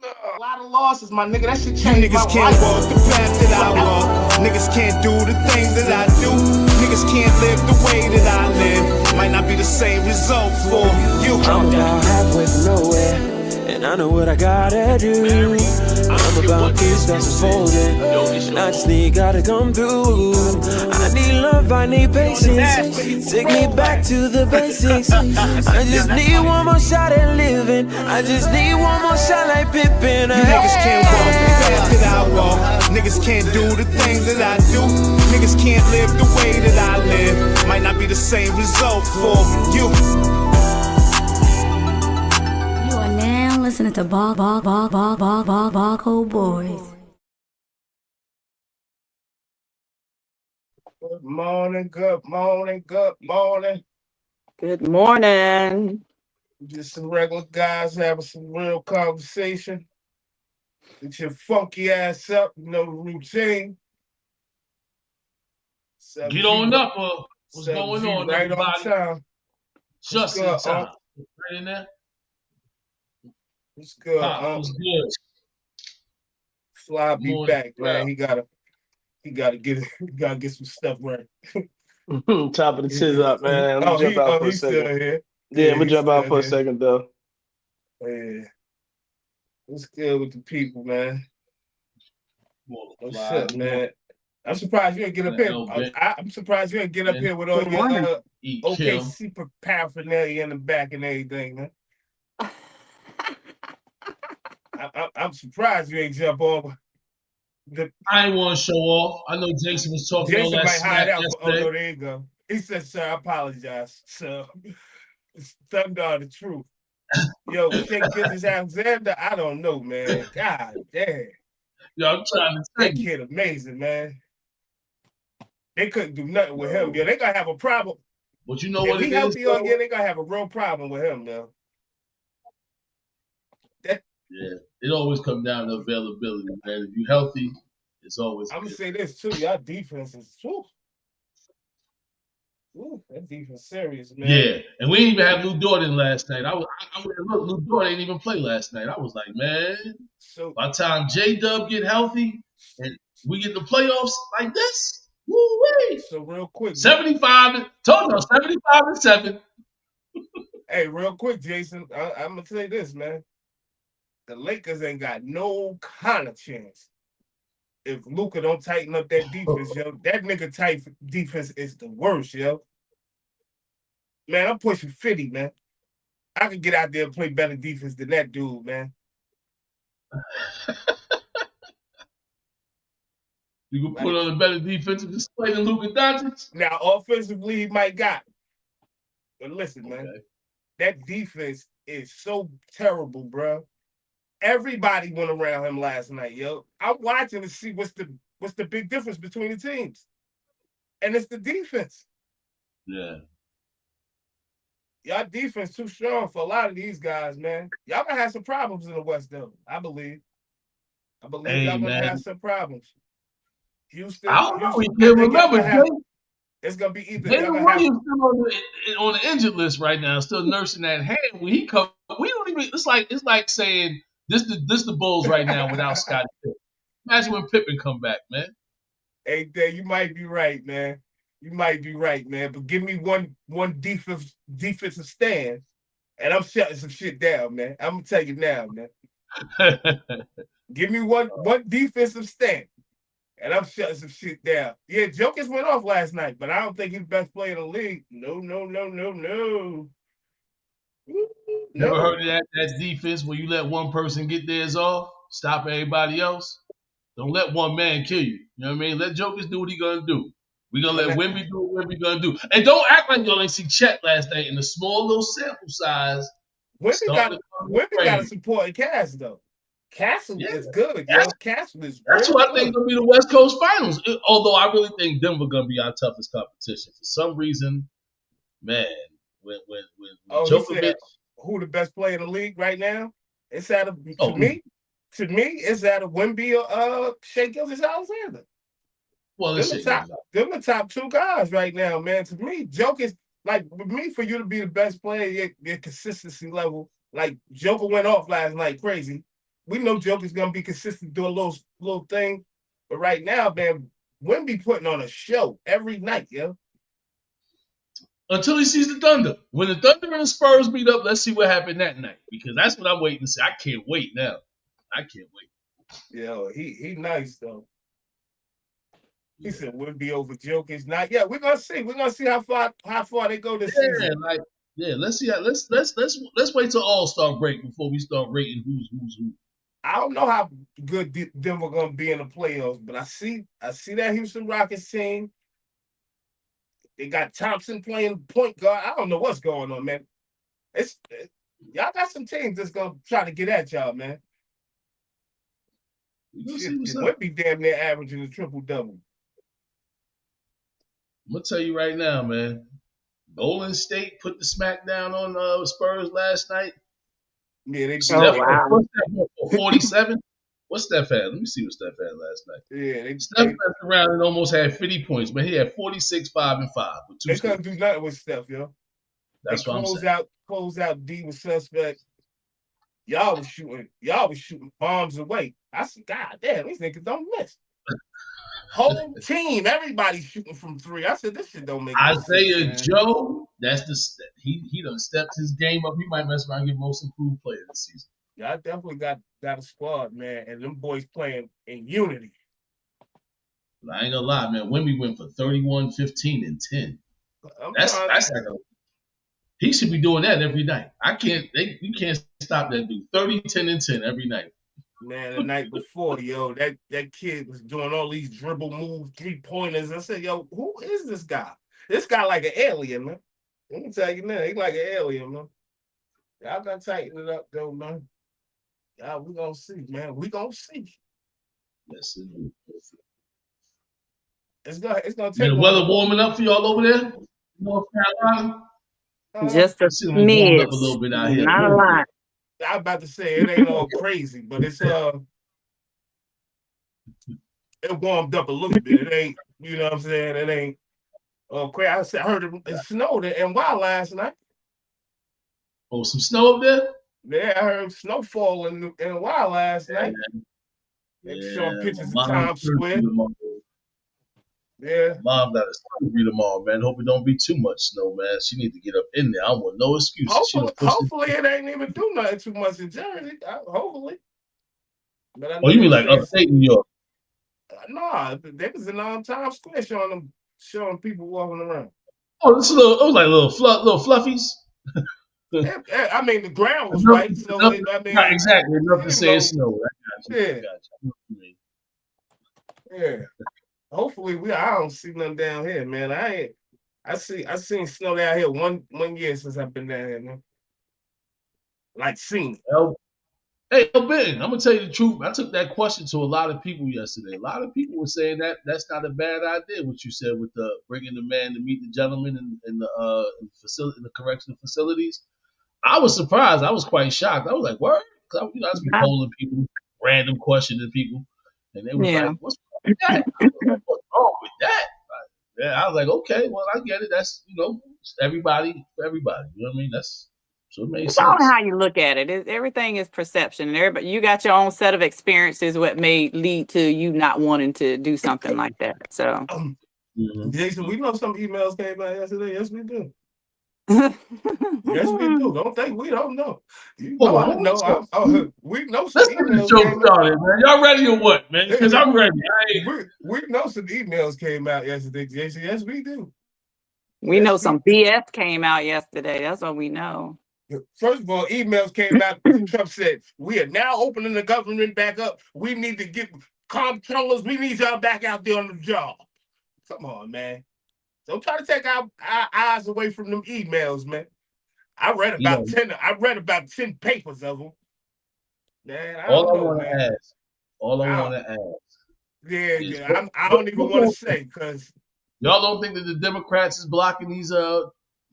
A lot of losses, my nigga. That shit You changed niggas my can't life. walk the path that I walk. Niggas can't do the things that I do. Niggas can't live the way that I live. Might not be the same result for you. I'm about halfway from nowhere, and I know what I gotta do. I'm about peace that's unfolding, and I just need God to come through. I need love, I need patience. Take me back to the basics. I just need one more shot at living. I just need one more shot like Pippin. You niggas can't walk the path that I walk. Niggas can't do the things that I do. Niggas can't live the way that I live. Might not be the same result for you. You are now listening to Barco Boys. Good morning, good morning, good morning. Good morning. Just some regular guys having some real conversation. Get your funky ass up, you know the routine. Get on up, what's going on, right everybody? On time. Just in time. Right in there? What's good? What's good? Fly be back, man. He gotta get some stuff right. Top of the tiz up, man. Let me jump out for a second. Yeah, I'm gonna jump out for a second though. Yeah. What's good with the people, man? What's up, man? I'm surprised you didn't get up here. I'm surprised you didn't get up here with all your OKC paraphernalia in the back and everything, man. I'm surprised you ain't jump over. I ain't want to show off. I know Jason was talking all that smack yesterday. Oh, no, there you go. He said, sir, I apologize. So, it's thunder the truth. Yo, Shake Business Alexander, I don't know, man. God damn. Yo, I'm trying to think. That kid amazing, man. They couldn't do nothing with him, yo. They gonna have a problem. But you know what it is? If he healthy on here, they gonna have a real problem with him, yo. Yeah, it always comes down to availability, man. If you're healthy, it's always. I'm gonna say this too, y'all defense is that defense serious, man. Yeah, and we didn't even have Lou Dort in last night. I look, Lou Dort ain't even play last night. I was like, man, by the time J-Dub get healthy and we get the playoffs like this, woo-wee. So real quick, 75, told you 75-7. Hey, real quick, Jason, I'm gonna tell you this, man. The Lakers ain't got no kind of chance if Luka don't tighten up that defense, yo. That nigga tight defense is the worst, yo. Man, I'm pushing 50, man. I could get out there and play better defense than that dude, man. You can put on a better defensive display than Luka Doncic? Now, offensively, he might got it. But listen, man, that defense is so terrible, bro. Everybody went around him last night, yo. I'm watching to see what's the big difference between the teams. And it's the defense. Yeah. Y'all defense too strong for a lot of these guys, man. Y'all gonna have some problems in the West, though. I believe y'all gonna have some problems. Houston. I don't know. You can't remember. It's gonna be either. David Williams still on the injured list right now, still nursing that hand. When he come, we don't even. It's like saying this the Bulls right now without Scottie Pippen. Imagine when Pippen come back, man. Hey, Dave, you might be right, man. You might be right, man. But give me one defensive stand, and I'm shutting some shit down, man. I'm gonna tell you now, man. Give me one defensive stand, and I'm shutting some shit down. Yeah, Jokers went off last night, but I don't think he's the best player in the league. No. Never heard of that defense where you let one person get theirs off, stop everybody else? Don't let one man kill you. You know what I mean? Let Jokers do what he gonna do. We gonna let Wemby do what Wemby gonna do. And don't act like y'all ain't see Chet last night in a small little sample size. Wemby got a supporting cast, though. Castle is good, yo. Castle is That's what I think gonna be the West Coast Finals. Although I really think Denver gonna be our toughest competition. For some reason, man, when Djokovic, who the best player in the league right now? It's out of to me, it's out of Wemby or Shai Gilgeous-Alexander. Well, them the top two guys right now, man. To me, Joker is like with me for you to be the best player, your consistency level. Like Joker went off last night, crazy. we know Joker's gonna be consistent, do a little thing, but right now, man, Wemby putting on a show every night, yo. Until he sees the Thunder. When the Thunder and the Spurs meet up, let's see what happened that night, because that's what I'm waiting to see. I can't wait now. I can't wait. Yo, he nice though. He said Wemby over Jokic. Not yeah, we're gonna see. We're gonna see how far they go this season. Let's see. Let's wait till All-Star break before we start rating who's who. I don't know how good Denver gonna be in the playoffs, but I see that Houston Rockets team. They got Thompson playing point guard. I don't know what's going on, man. Y'all got some teams that's gonna try to get at y'all, man. Would be damn near averaging a triple-double. I'm gonna tell you right now, man. Golden State put the smack down on Spurs last night. Yeah, they Steph, wow. 47. What's Steph had? Let me see what Steph had last night. Yeah, Steph went around and almost had 50 points, but he had 46, 5, and 5. They couldn't do nothing with Steph, yo. That's what I'm saying. Close out D with suspect. Y'all was shooting bombs away. I said, God damn, these niggas don't miss. Whole team, everybody's shooting from three. I said, this shit don't make sense. Isaiah Joe, that's the he done stepped his game up. He might mess around and get most improved player this season. Yeah, I definitely got a squad, man, and them boys playing in unity. But I ain't gonna lie, man. Wemby went for 31, 15, and 10. That's like he should be doing that every night. You can't stop that dude. 30, 10, and 10 every night. Man, the night before, yo, that kid was doing all these dribble moves, 3-pointers. I said, yo, who is this guy? This guy like an alien, man. Let me tell you now, he like an alien, man. Y'all gotta tighten it up, though, man. Y'all, we gonna see, man. We gonna see. Yes, indeed. It's gonna take. The weather warming up for y'all over there, North Carolina. Just a smidge, up a little bit out here. Not a lot. I'm about to say it ain't all crazy, but it's it warmed up a little bit. It ain't, you know what I'm saying? It ain't crazy. I heard it snowed in NY last night. Oh, some snow up there? Yeah, I heard snowfall in NY last night. They showing pictures of Times Square. Yeah. Mom got a surgery tomorrow, man. Hope it don't be too much snow, man. She need to get up in there. I want no excuses. Hopefully it ain't even do nothing too much in Jersey. Hopefully. But you mean like upstate New York? No, they was in Times Square showing people walking around. Oh, it was like little fluffies. I mean, the ground was white, so I mean, right, exactly. Enough to say it's snow. Yeah. Yeah. Hopefully I don't see nothing down here, man. I seen snow down here one year since I've been down here, man. Like seen it. Hey, Ben, I'm gonna tell you the truth. I took that question to a lot of people yesterday. A lot of people were saying that that's not a bad idea. What you said with the bringing the man to meet the gentleman in the facility, in the correctional facilities. I was surprised. I was quite shocked. I was like, "What?" Because I was polling people, random questioning people, and they were like, "What's wrong with that?" What's wrong with that? Yeah, I was like, "Okay, well, I get it. That's everybody for everybody. You know what I mean? That's." So it makes sense. It's all how you look at it. Everything is perception, and everybody, you got your own set of experiences. What may lead to you not wanting to do something like that. So, Jason, we know some emails came out yesterday. Yes, we do. Yes, we do. Don't think we don't know. You know, I know. We know some emails came out. Man. Y'all ready or what, man? Because I'm ready. We know some emails came out yesterday, Jason. Yes, we do. We know some BS came out yesterday. That's what we know. First of all, emails came out. Trump said, we are now opening the government back up. We need to get comptrollers. We need y'all back out there on the job. Come on, man. Don't try to take our eyes away from them emails, man. I read about 10 papers of them. Man, all I want to ask. Yeah. I don't even want to say because y'all don't think that the Democrats is blocking these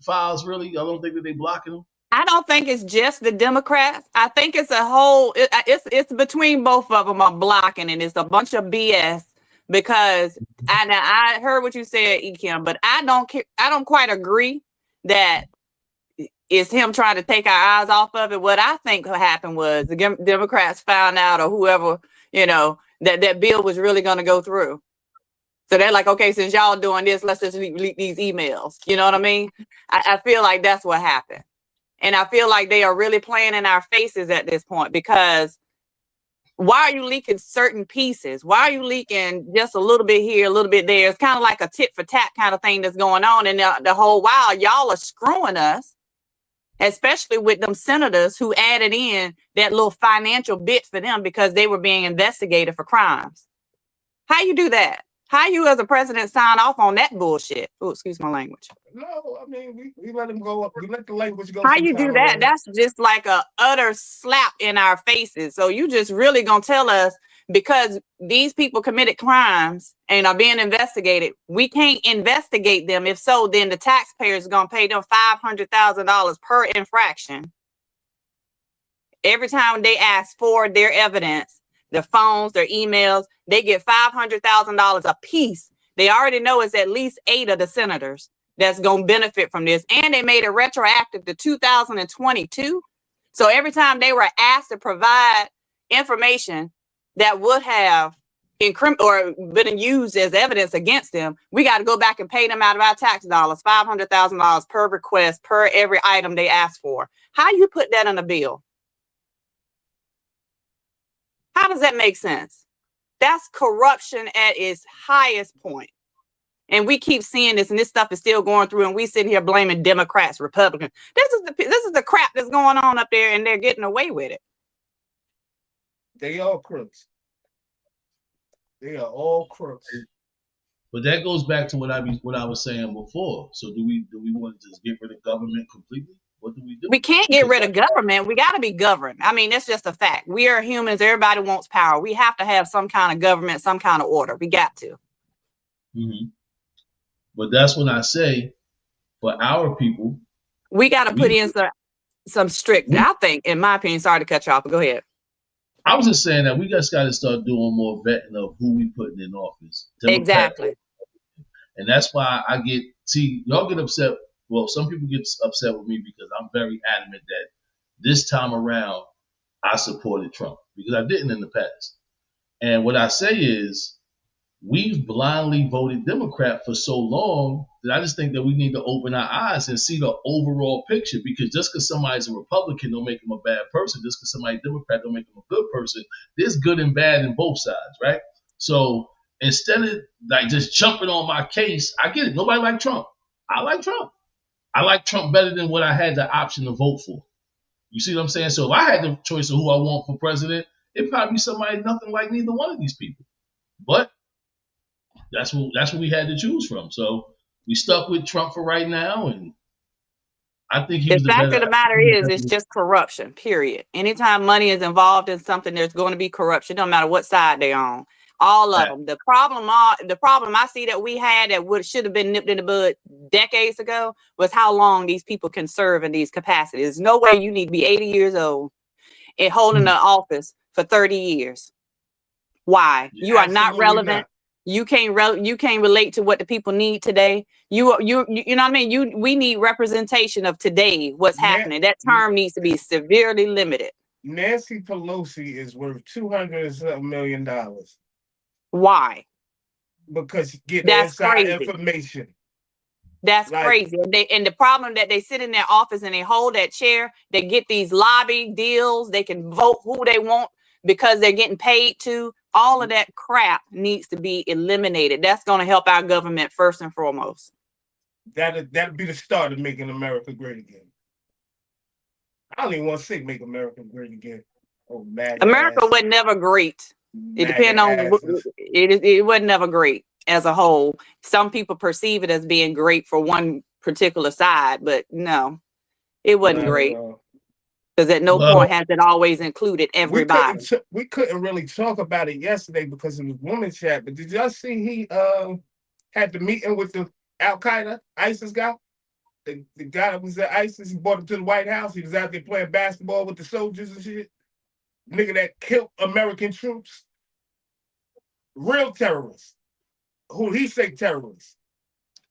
files. Really, y'all don't think that they blocking them? I don't think it's just the Democrats. I think it's a whole. It's between both of them are blocking, and it's a bunch of BS. Because I heard what you said, Ekim, but I don't quite agree that is him trying to take our eyes off of it. What I think happened was the Democrats found out, or whoever, that bill was really going to go through. So they're like, okay, since y'all doing this, let's just leak these emails. You know what I mean? I feel like that's what happened. And I feel like they are really playing in our faces at this point, because why are you leaking certain pieces? Why are you leaking just a little bit here, a little bit there? It's kind of like a tit for tat kind of thing that's going on. And the whole while y'all are screwing us, especially with them senators who added in that little financial bit for them because they were being investigated for crimes. How you do that? How you as a president sign off on that bullshit? Oh, excuse my language. No, I mean, we let them go up. We let the language go. How you do that? That's just like a utter slap in our faces. So you just really gonna tell us because these people committed crimes and are being investigated, we can't investigate them. If so, then the taxpayers are gonna pay them $500,000 per infraction. Every time they ask for their evidence, their phones, their emails, they get $500,000 a piece. They already know it's at least 8 of the senators that's going to benefit from this. And they made it retroactive to 2022. So every time they were asked to provide information that would have or been used as evidence against them, we got to go back and pay them out of our tax dollars, $500,000 per request, per every item they asked for. How you put that in a bill? How does that make sense? That's corruption at its highest point. And we keep seeing this, and this stuff is still going through, and we sitting here blaming Democrats, Republicans. This is the crap that's going on up there, and they're getting away with it. They all crooks. They are all crooks. But that goes back to what I was saying before. So do we want to just get rid of government completely? What do we do? We can't get rid of government. We got to be governed. I mean, that's just a fact. We are humans. Everybody wants power. We have to have some kind of government, some kind of order. We got to. Mm-hmm. But that's when I say, for our people, we got to put in some strict. I think, in my opinion, sorry to cut you off, but go ahead. I was just saying that we just got to start doing more vetting of who we putting in office. Exactly. And that's why y'all get upset. Well, some people get upset with me because I'm very adamant that this time around I supported Trump because I didn't in the past. And what I say is we've blindly voted Democrat for so long that I just think that we need to open our eyes and see the overall picture, because just because somebody's a Republican don't make him a bad person. Just because somebody's Democrat don't make him a good person. There's good and bad in both sides, right? So instead of like just jumping on my case, I get it. Nobody like Trump. I like Trump. I like Trump better than what I had the option to vote for. You see what I'm saying? So if I had the choice of who I want for president, it'd probably be somebody nothing like neither one of these people. But that's what we had to choose from. So we stuck with Trump for right now, and I think the fact of the matter is it's just corruption, period. Anytime money is involved in something, there's going to be corruption. No matter what side they're on. All of them. The problem I see that we had that should have been nipped in the bud decades ago was how long these people can serve in these capacities. There's no way you need to be 80 years old and holding the office for 30 years. Why? You are not relevant. Not. You can't relate to what the people need today. You know what I mean? We need representation of today, what's happening. That term needs to be severely limited. Nancy Pelosi is worth $200 million. Why? Because getting inside information. That's crazy. And the problem that they sit in their office and they hold that chair, they get these lobby deals, they can vote who they want because they're getting paid to. All of that crap needs to be eliminated. That's going to help our government first and foremost. That'll be the start of making America great again. I don't even want to say make America great again. Oh, man. America was never great. It depends on it was never great as a whole. Some people perceive it as being great for one particular side, but no, it wasn't great. Because at no point has it always included everybody. We couldn't really talk about it yesterday because it was women's chat. But did y'all see he had the meeting with the Al-Qaeda ISIS guy? The guy that was at ISIS, he brought him to the White House. He was out there playing basketball with the soldiers and shit. Nigga that killed American troops. Real terrorists. Who he say terrorists.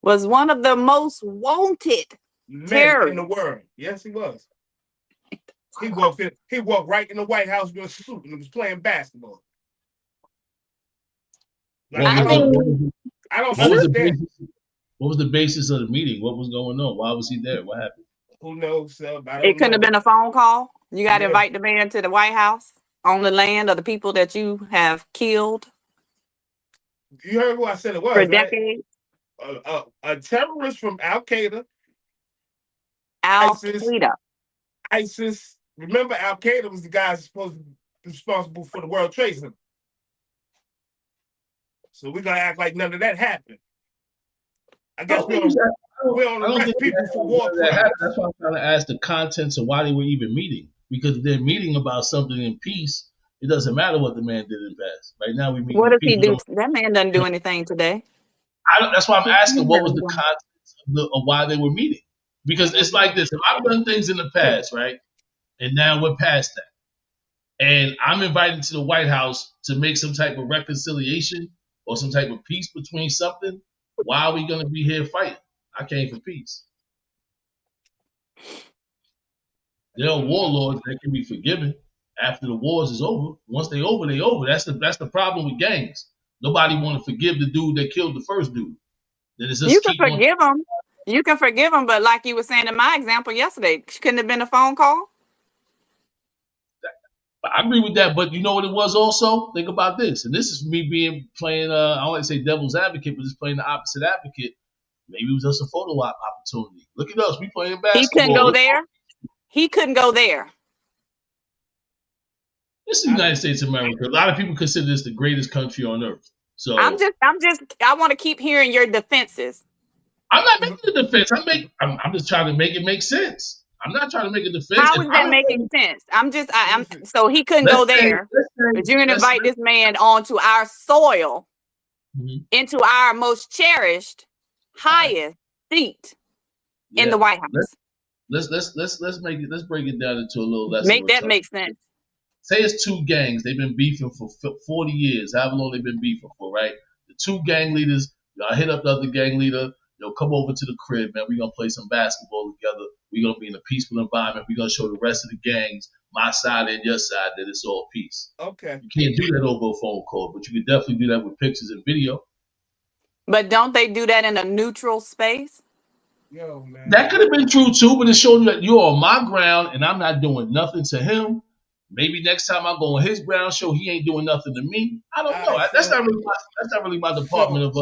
Was one of the most wanted men in the world. Yes, he was. He walked right in the White House with a suit and was playing basketball. I don't understand. What was the basis of the meeting? What was going on? Why was he there? What happened? Who knows? It couldn't have been a phone call. You got to invite the man to the White House on the land of the people that you have killed. You heard who I said it was, for decades. A terrorist from Al Qaeda. ISIS. Remember, Al Qaeda was the guy supposed to be responsible for the World Trade Center. So we're gonna act like none of that happened. I guess we don't arrest people for war crimes. That's why I'm trying to ask the contents of why they were even meeting. Because if they're meeting about something in peace, it doesn't matter what the man did in the past. Right now, we meet. What does he do? That man doesn't do anything today. That's why I'm asking what was the context of why they were meeting. Because it's like this: if I've done things in the past, right, and now we're past that, and I'm invited to the White House to make some type of reconciliation or some type of peace between something, why are we going to be here fighting? I came for peace. There are warlords that can be forgiven after the wars is over. Once they over, they over. That's the problem with gangs. Nobody want to forgive the dude that killed the first dude. Then it's just you can forgive him. You can forgive him, but like you were saying in my example yesterday, couldn't have been a phone call. I agree with that, but you know what it was also? Think about this, and this is me playing, I don't want to say devil's advocate, but just playing the opposite advocate. Maybe it was just a photo op opportunity. Look at us, we playing basketball. He couldn't go there. He couldn't go there. This is the United States of America. A lot of people consider this the greatest country on earth. So I want to keep hearing your defenses. I'm not making a defense. I'm just trying to make it make sense. I'm not trying to make a defense. How is that making sense? So he couldn't go there. But you're gonna invite this man onto our soil, into our most cherished, highest seat in the White House. Let's break it down into a little less. Make that make sense. Say it's two gangs. They've been beefing for 40 years. However long they've been beefing for, right? The two gang leaders, y'all hit up the other gang leader. Yo, come over to the crib, man. We're going to play some basketball together. We're going to be in a peaceful environment. We're going to show the rest of the gangs, my side and your side, that it's all peace. Okay. You can't do that over a phone call, but you can definitely do that with pictures and video. But don't they do that in a neutral space? Yo, man. That could have been true, too, but it's showing you that you're on my ground and I'm not doing nothing to him. Maybe next time I go on his ground show, he ain't doing nothing to me. I don't know. That's not really my department of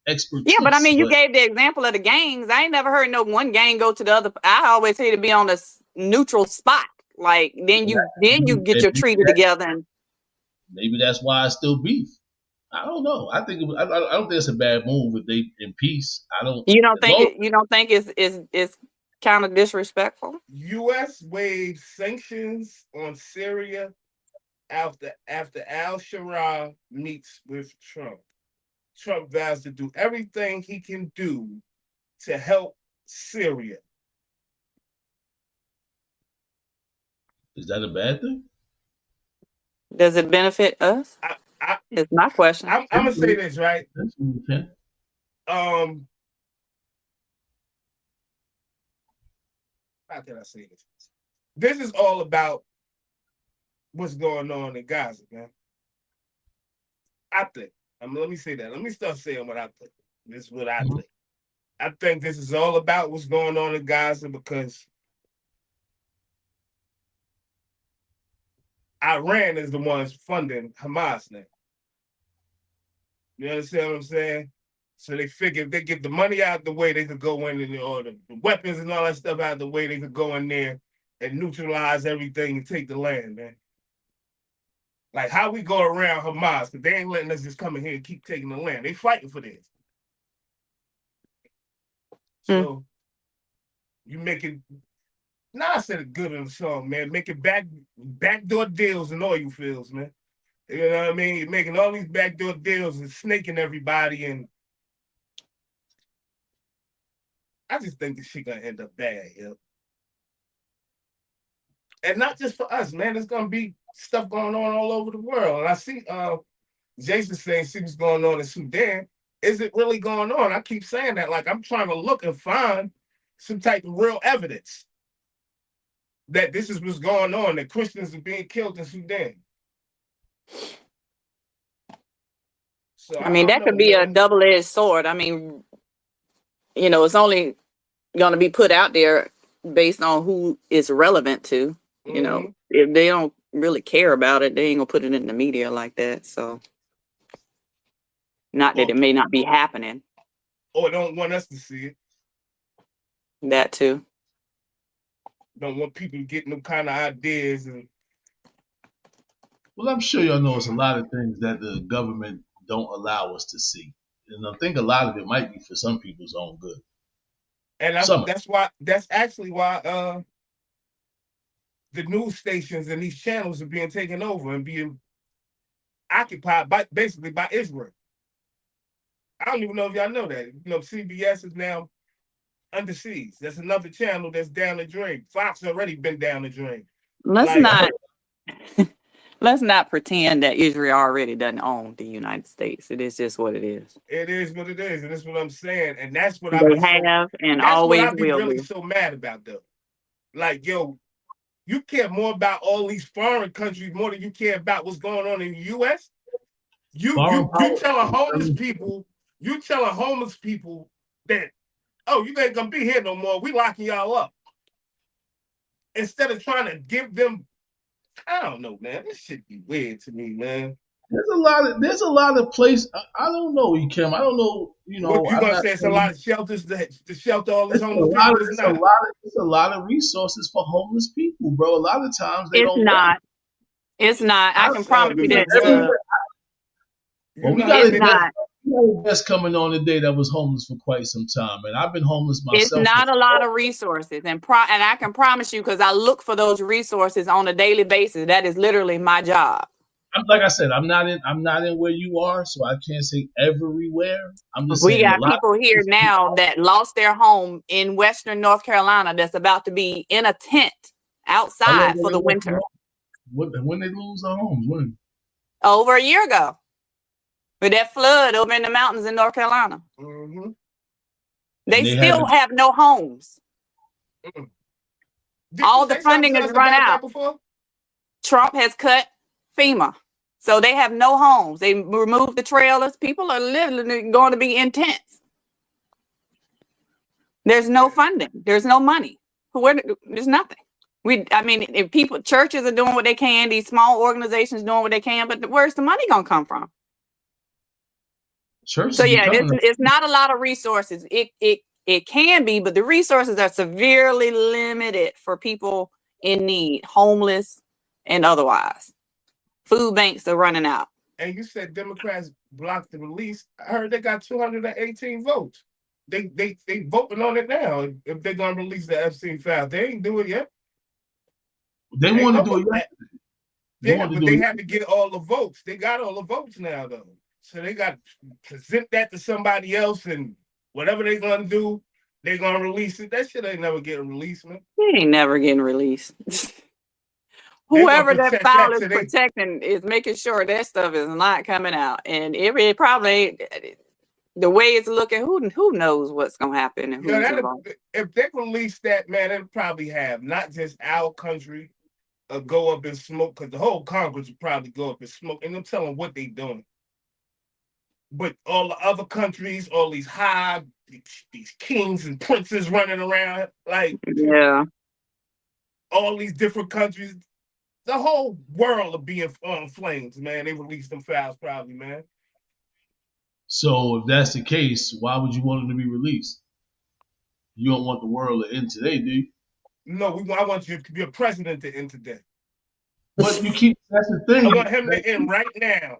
expertise. Yeah, but I mean, you gave the example of the gangs. I ain't never heard no one gang go to the other. I always say to be on a neutral spot. Like then you get your treated together. And maybe that's why it's still beef. I don't know. I don't think it's a bad move if they in peace. You don't think it's kind of disrespectful? U.S. waived sanctions on Syria after al-Sharaa meets with Trump. Trump vows to do everything he can do to help Syria. Is that a bad thing? Does it benefit us? It's my question. I'm gonna say this, right? Okay. How can I say this? This is all about what's going on in Gaza, man. I think. Let me say that. Let me start saying what I think. This is what I think. I think this is all about what's going on in Gaza because Iran is the ones funding Hamas now. You understand what I'm saying? So they figure if they get the money out of the way, they could go in and or the weapons and all that stuff out of the way, they could go in there and neutralize everything and take the land, man. Like how we go around Hamas, because they ain't letting us just come in here and keep taking the land. They fighting for this. So you make it, I said it good in the song, man. Making backdoor deals in oil fields, man. You know what I mean? You're making all these backdoor deals and snaking everybody, and I just think this shit gonna end up bad, yo. And not just for us, man. There's gonna be stuff going on all over the world. And I see Jason saying, see what's going on in Sudan. Is it really going on? I keep saying that. Like, I'm trying to look and find some type of real evidence that this is what's going on, that Christians are being killed in Sudan. So I mean, that could be a double-edged sword. I mean, it's only going to be put out there based on who it's relevant to. If they don't really care about it, they ain't gonna put it in the media like that. So, not that it may not be happening, or don't want us to see it. That too. Don't want people to get no kind of ideas. Well, I'm sure y'all know it's a lot of things that the government don't allow us to see, and I think a lot of it might be for some people's own good. And that's actually why the news stations and these channels are being taken over and being occupied basically by Israel. I don't even know if y'all know that. CBS is now under siege. That's another channel that's down the drain. Fox already been down the drain. Let's not pretend that Israel already doesn't own the United States. It is just what it is. It is what it is, and that's what I'm saying. And that's what I be really so mad about, though. Like, yo, you care more about all these foreign countries more than you care about what's going on in the U.S. You telling homeless people that, oh, you ain't gonna be here no more. We locking y'all up. Instead of trying to give them, I don't know, man. This shit be weird to me, man. There's a lot of places. I don't know, Kim. I don't know. What you gonna say? It's a lot of shelters to shelter all these homeless people. It's a lot of resources for homeless people, bro. A lot of times they don't. It's not. I can promise you that. Well, we got a guest coming on today that was homeless for quite some time, and I've been homeless myself. It's not a lot of resources, and I can promise you, because I look for those resources on a daily basis. That is literally my job. Like I said, I'm not in where you are, so I can't say everywhere. I'm just saying. We got people here now that lost their home in Western North Carolina that's about to be in a tent outside for the winter. When they lose their homes? When? Over a year ago. With that flood over in the mountains in North Carolina. Mm-hmm. They still have no homes. All the funding has run out. Trump has cut FEMA. So they have no homes. They removed the trailers. People are literally going to be in tents. There's no funding. There's no money. There's nothing. If churches are doing what they can, these small organizations doing what they can, but where's the money going to come from? So yeah, it's not a lot of resources. It can be, but the resources are severely limited for people in need, homeless and otherwise. Food banks are running out. And you said Democrats blocked the release. I heard they got 218 votes. They voting on it now. If they're gonna release the Epstein file, they ain't do it yet. They want to do it yet. Yeah, but they had to get all the votes. They got all the votes now, though. So they got to present that to somebody else, and whatever they're gonna do, they're gonna release it. That shit ain't never getting released, man. It ain't never getting released. Whoever that file is protecting is making sure that stuff is not coming out, and it probably the way it's looking. Who knows what's gonna happen? And if they release that, man, it'll probably have not just our country go up in smoke, because the whole Congress would probably go up in smoke, and I'm telling what they doing. But all the other countries, all these these kings and princes running around, like, yeah, all these different countries, the whole world will be in flames, man. They release them files probably, man. So if that's the case, why would you want them to be released? You don't want the world to end today, do you? No, I want your president to end today. But you keep, that's the thing. I want him to end right now.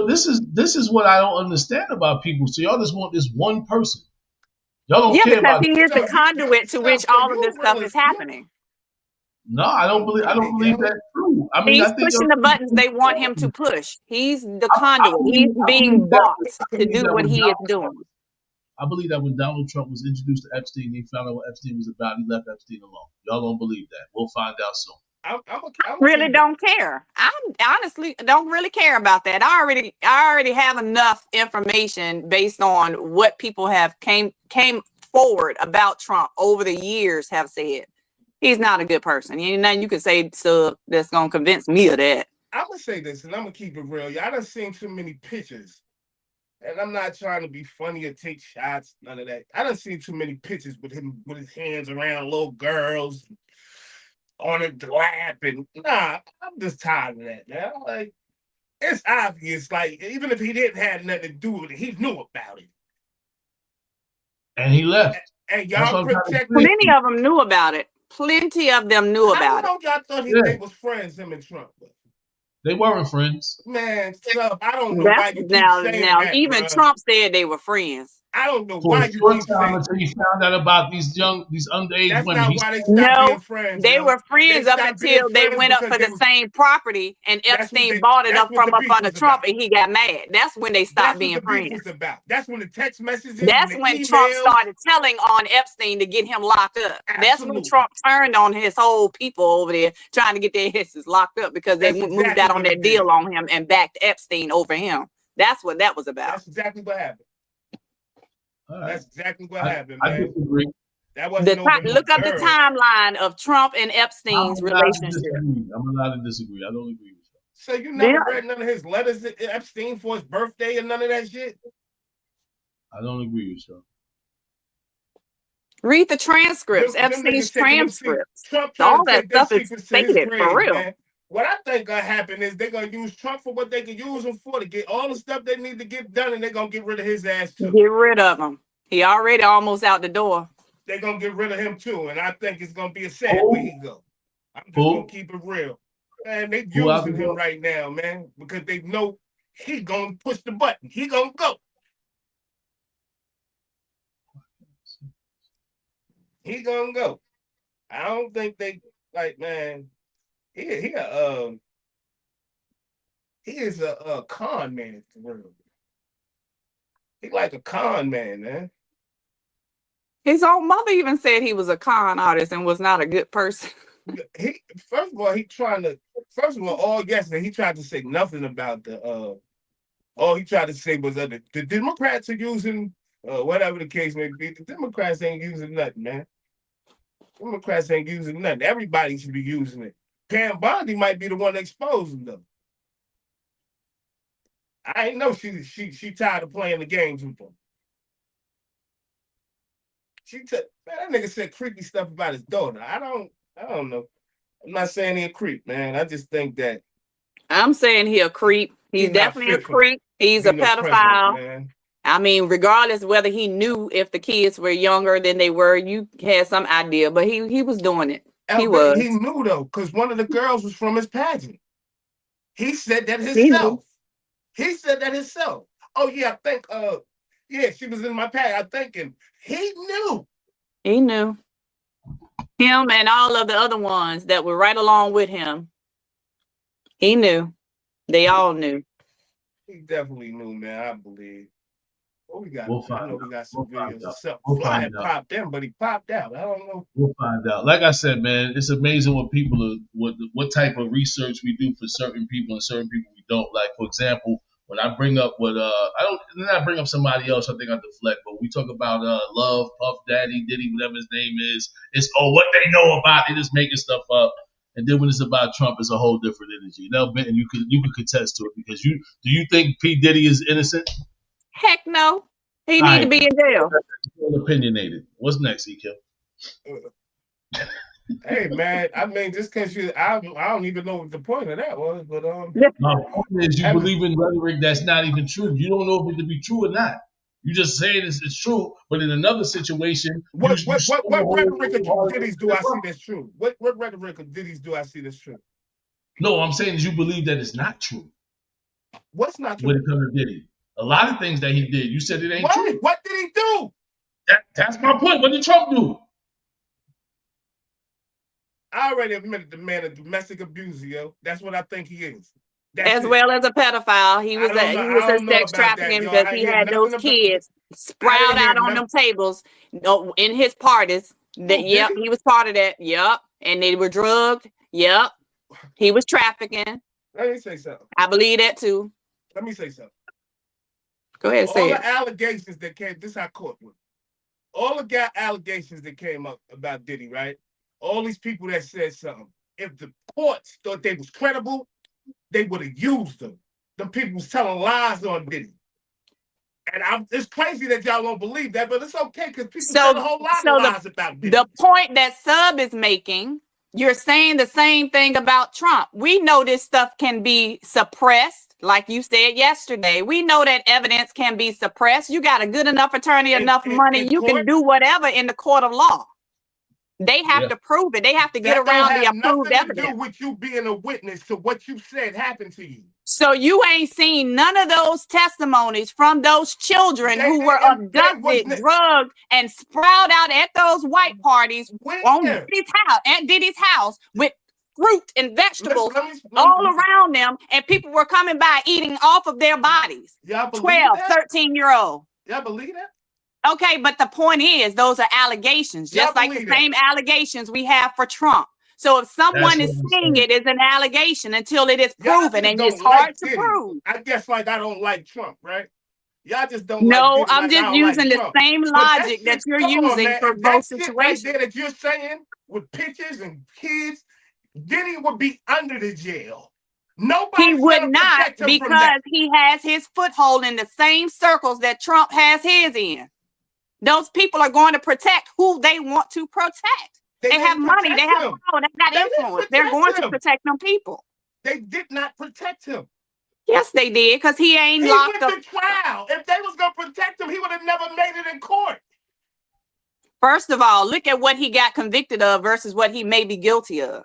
This is what I don't understand about people. So y'all just want this one person. Y'all don't care about. Yeah, because he is the conduit to which all of this stuff is happening. No, I don't believe that's true. I mean, he's pushing the buttons they want him to push. He's the conduit. He's being bought to do what he is doing. I believe that when Donald Trump was introduced to Epstein, he found out what Epstein was about. He left Epstein alone. Y'all don't believe that. We'll find out soon. I really don't care. I honestly don't really care about that. I already have enough information based on what people have came forward about Trump over the years have said he's not a good person. Ain't nothing you can say that's gonna convince me of that. I'm gonna say this, and I'm gonna keep it real. Y'all done seen too many pictures, and I'm not trying to be funny or take shots, none of that. I done seen too many pictures with him with his hands around little girls on his lap, and nah, I'm just tired of that, man. Like, it's obvious, like, even if he didn't have nothing to do with it, he knew about it. And he left. And y'all protect. Plenty of them knew about it. Plenty of them knew about it. How long y'all thought they was friends, him and Trump? They weren't friends. Man, I don't know why you keep saying that. Even bro. Trump said they were friends. I don't know why you keep saying until you found out about these underage That's women. That's not why they stopped being friends. They were friends up until they went up for the same property, and Epstein bought it up under Trump, and he got mad. That's when they stopped being friends. That's when the text messages. That's when Trump started telling on Epstein to get him locked up. Absolutely. That's when Trump turned on his whole people over there trying to get their asses locked up because they moved out on that deal on him and backed Epstein over him. That's what that was about. That's exactly what happened. Right. That's exactly what happened, man. I disagree. That wasn't look up the timeline of Trump and Epstein's relationship. I'm allowed to disagree. I don't agree with you. So you never read none of his letters to Epstein for his birthday and none of that shit? I don't agree with you. Read the transcripts, Epstein's transcripts. All that stuff is stated for real. Man. What I think gonna happen is they're gonna use Trump for what they can use him for to get all the stuff they need to get done, and they're gonna get rid of his ass too. Get rid of him. He already almost out the door. They're gonna get rid of him too, and I think it's gonna be a sad way he go. I'm just gonna keep it real. Man, they using him right now, man, because they know he gonna push the button. He gonna go. He gonna go. I don't think they like, man. He is a con man for real. He like a con man. His own mother even said he was a con artist and was not a good person. First of all, he tried to say nothing about the all he tried to say was that the Democrats are using whatever the case may be. The Democrats ain't using nothing, man. Democrats ain't using nothing. Everybody should be using it. Pam Bondi might be the one exposing them. I ain't know she tired of playing the games with them. Man, that nigga said creepy stuff about his daughter. I don't know. I'm not saying he a creep, man. I just think that I'm saying he a creep. He's definitely a creep. He's a pedophile. I mean, regardless whether he knew if the kids were younger than they were, you had some idea, but he was doing it. He knew though, because one of the girls was from his pageant. He said that himself. He said that himself. Oh yeah, I think she was in my pageant. I'm thinking he knew. He knew. Him and all of the other ones that were right along with him. He knew. They all knew. He definitely knew, man. I believe. What we got? We'll find out. We got some videos. Fly had popped in, but he popped out. I don't know. We'll find out. Like I said, man, it's amazing what people are, what type of research we do for certain people and certain people we don't. Like, for example, when I bring up I bring up somebody else, I think I deflect, but we talk about Love, Puff Daddy, Diddy, whatever his name is. It's what they know about. They just making stuff up. And then when it's about Trump, it's a whole different energy. Now, Ben, you could contest to it because do you think P. Diddy is innocent? Heck no. He need to be in jail. Opinionated. What's next, EQ? Hey man, I mean, just because I don't even know what the point of that was, but my point is you believe in rhetoric that's not even true. You don't know if it to be true or not. You just saying it's true, but in another situation, what rhetoric of Diddy's do I see that's true? What rhetoric of Diddy's do I see that's true? No, I'm saying is you believe that it's not true. What's not true? When it comes to Diddy, a lot of things that he did, you said it ain't true. What did he do? That's my point. What did Trump do? I already admitted the man a domestic abuser, yo. That's what I think he is. Well as a pedophile. He was a sex trafficking because he had those kids sprout out on them tables in his parties. He was part of that. Yep. And they were drugged. Yep. He was trafficking. Let me say something. I believe that too. Let me say something. Go ahead, say it. All the allegations that came, this is how court went. all the allegations that came up about Diddy, right? All these people that said something. If the courts thought they was credible, they would have used them. The people was telling lies on Diddy. And it's crazy that y'all don't believe that, but it's okay because people tell a whole lot of lies about Diddy. The point that Sub is making, you're saying the same thing about Trump. We know this stuff can be suppressed, like you said yesterday. We know that evidence can be suppressed. You got a good enough attorney, enough money, you can do whatever in the court of law. They have to prove it. They have to get around the approved evidence. To do with you being a witness to what you said happened to you. So you ain't seen none of those testimonies from those children who were abducted, drugged, and sprawled out at those white parties at Diddy's house with fruit and vegetables all around them, and people were coming by eating off of their bodies. 12, 13-year-old. Y'all believe that? Okay, but the point is, those are allegations, just like the same allegations we have for Trump. So if someone is saying it is an allegation until it is proven, and it's hard to prove. I guess like I don't like Trump, right? Y'all just don't. No, I'm just using the same logic that you're using for both situations. That you're saying with pictures and kids, Diddy would be under the jail. Nobody would not, because he has his foothold in the same circles that Trump has his in. Those people are going to protect who they want to protect. They have money, they have power, they got influence. They're going to protect them people. They did not protect him. Yes, they did, because he ain't locked up. He went to trial. If they was going to protect him, he would have never made it in court. First of all, look at what he got convicted of versus what he may be guilty of.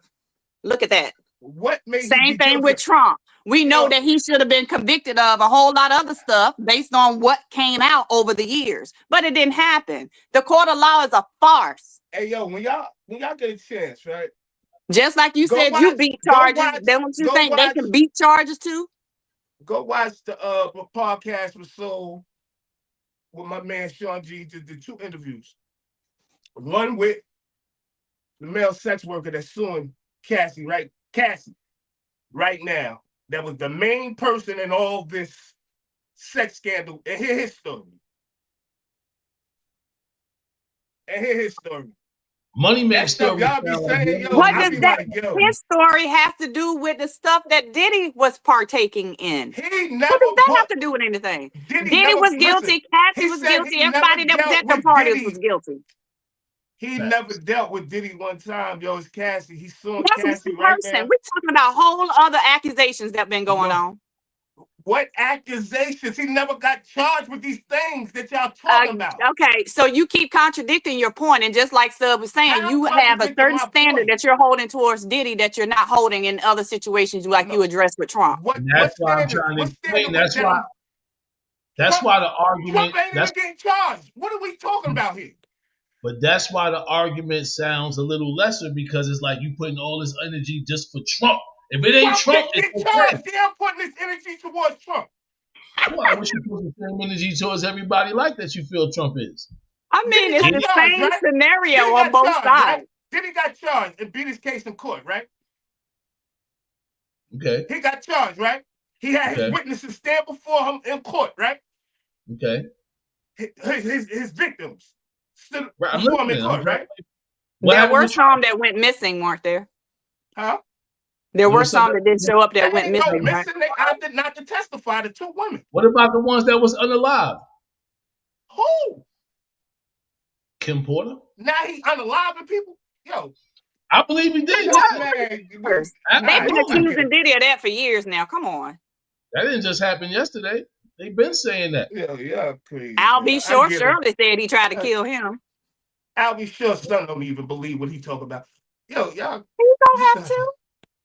Look at that. What made Same thing with Trump. We know that he should have been convicted of a whole lot of other stuff based on what came out over the years, but it didn't happen. The court of law is a farce. Hey, yo, when y'all get a chance, right? Just like you said, you beat charges. Don't you think they can beat charges too? Go watch the podcast with Soul with my man Sean G. Did the 2 interviews. One with the male sex worker that's suing Cassie, right? Cassie, right now. That was the main person in all this sex scandal. And hear his story. Money makes story. Y'all be saying, yo, what does that his story have to do with the stuff that Diddy was partaking in? What does that have to do with anything? Diddy was guilty. Cassie was guilty. Everybody that was at the parties was guilty. He never dealt with Diddy one time, yo. It's Cassie. He's suing Cassie right now. We're talking about whole other accusations that been going on. What accusations? He never got charged with these things that y'all talking about. Okay, so you keep contradicting your point, and just like Sub was saying, you have a certain standard that you're holding towards Diddy that you're not holding in other situations like you addressed with Trump. That's why I'm trying to explain. That's why the argument. Trump ain't even getting charged. What are we talking about here? But that's why the argument sounds a little lesser, because it's like you putting all this energy just for Trump. If it ain't Trump, it's charged. They're putting this energy towards Trump. Well, I wish you put the same energy towards everybody like that you feel Trump is. I mean, it's the same scenario on both sides. Right? Diddy got charged and beat his case in court, right? Okay. He got charged, right? He had his witnesses stand before him in court, right? Okay. His victims stood before him in court, right? There were some that went missing, weren't there? Huh? There were some that didn't show up that went missing. Right? They opted not to testify, the 2 women. What about the ones that was unalive? Who? Kim Porter? Now he unaliving people? Yo. I believe he did. They've been accusing Diddy of that for years now. Come on. That didn't just happen yesterday. They've been saying that. Yeah, crazy. I'll be sure Shirley said he tried to kill him. I'll be sure son don't even believe what he talking about. Yo, y'all. He don't have to.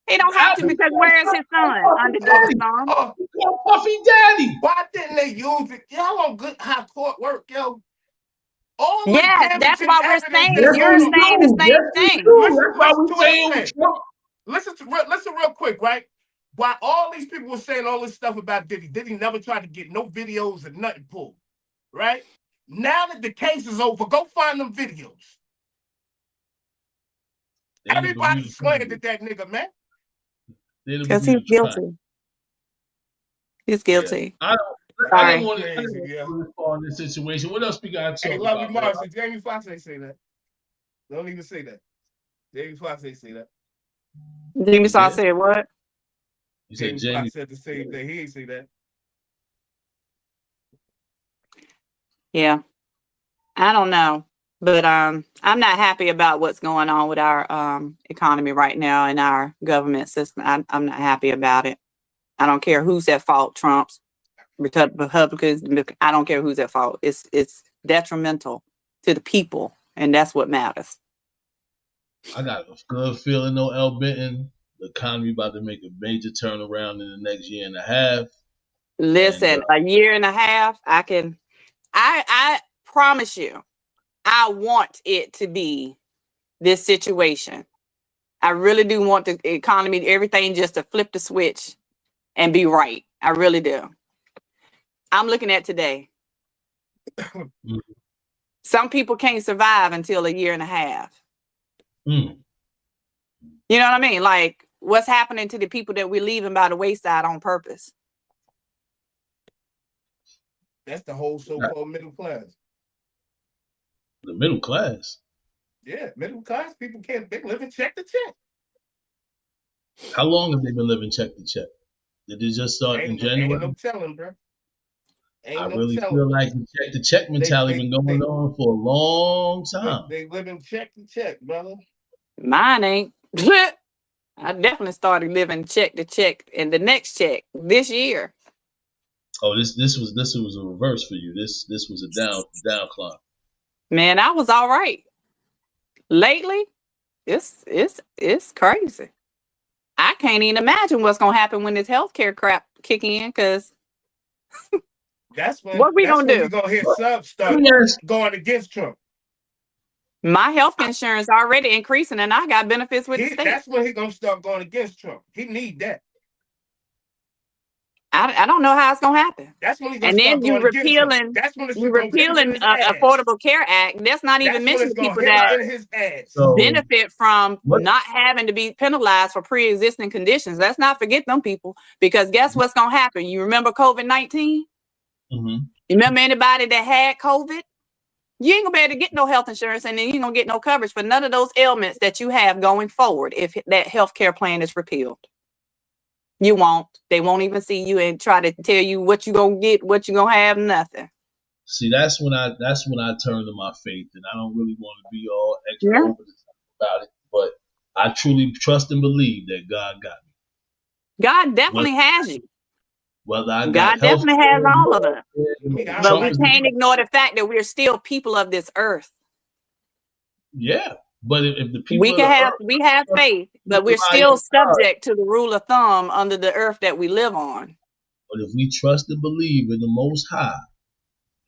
He don't have to, because where is his son? Under Diddy's son. Puffy Daddy. Why didn't they use it? Y'all on good high court work, yo. That's why we're saying you're saying the same thing. That's why we're saying listen real quick, right? While all these people were saying all this stuff about Diddy, Diddy never tried to get no videos and nothing pulled, right? Now that the case is over, go find them videos. Everybody slandered that nigga, man. Because he's guilty. He's guilty. Yeah. I didn't want to respond to this situation. What else we got to talk love about? You, Marcy. Jamie Foxx ain't say that. Don't even say that. Jamie Foxx ain't say that. Jamie Foxx said what? You said Jamie Foxx said the same thing. He ain't say that. Yeah. I don't know. But I'm not happy about what's going on with our economy right now and our government system. I'm not happy about it. I don't care who's at fault, Trump's, Republicans. I don't care who's at fault. It's detrimental to the people, and that's what matters. I got a good feeling, though, L. Benton. The economy about to make a major turnaround in the next year and a half. Listen, a year and a half, I promise you, I want it to be this situation. I really do want the economy, everything just to flip the switch and be right. I really do. I'm looking at today. Some people can't survive until a year and a half. You know what I mean? Like, what's happening to the people that we're leaving by the wayside on purpose? That's the whole so-called middle class. The middle class? Yeah, middle class people they live in check to check. How long have they been living check to check? Did it just start in January? Ain't no telling, bro. I really feel like the check to check mentality been going on for a long time. They live in check to check, brother. Mine ain't. I definitely started living check to check and the next check this year. Oh, this was a reverse for you. This was a down climb. Man, I was all right. Lately, it's crazy. I can't even imagine what's gonna happen when this healthcare crap kick in, because what we gonna do? We're gonna hear some stuff going against Trump. My health insurance already increasing, and I got benefits with the state. That's when he's gonna start going against Trump. He need that. I don't know how it's gonna happen. That's when he's gonna start going against Trump. That's when you're repealing Affordable Care Act. That's not even mentioning people that benefit from not having to be penalized for pre-existing conditions. Let's not forget them people, because guess what's gonna happen? You remember COVID-19? You remember anybody that had COVID? You ain't gonna be able to get no health insurance, and then you ain't gonna get no coverage for none of those ailments that you have going forward if that health care plan is repealed. You won't. They won't even see you and try to tell you what you gonna get, what you gonna have, nothing. See, that's when I turn to my faith, and I don't really want to be all extra over the top about it, but I truly trust and believe that God got me. God definitely has you. Well, God definitely has all of us. But we can't ignore the fact that we're still people of this earth. Yeah. But if the people we have faith, but we're still subject to the rule of thumb under the earth that we live on. But if we trust and believe in the Most High,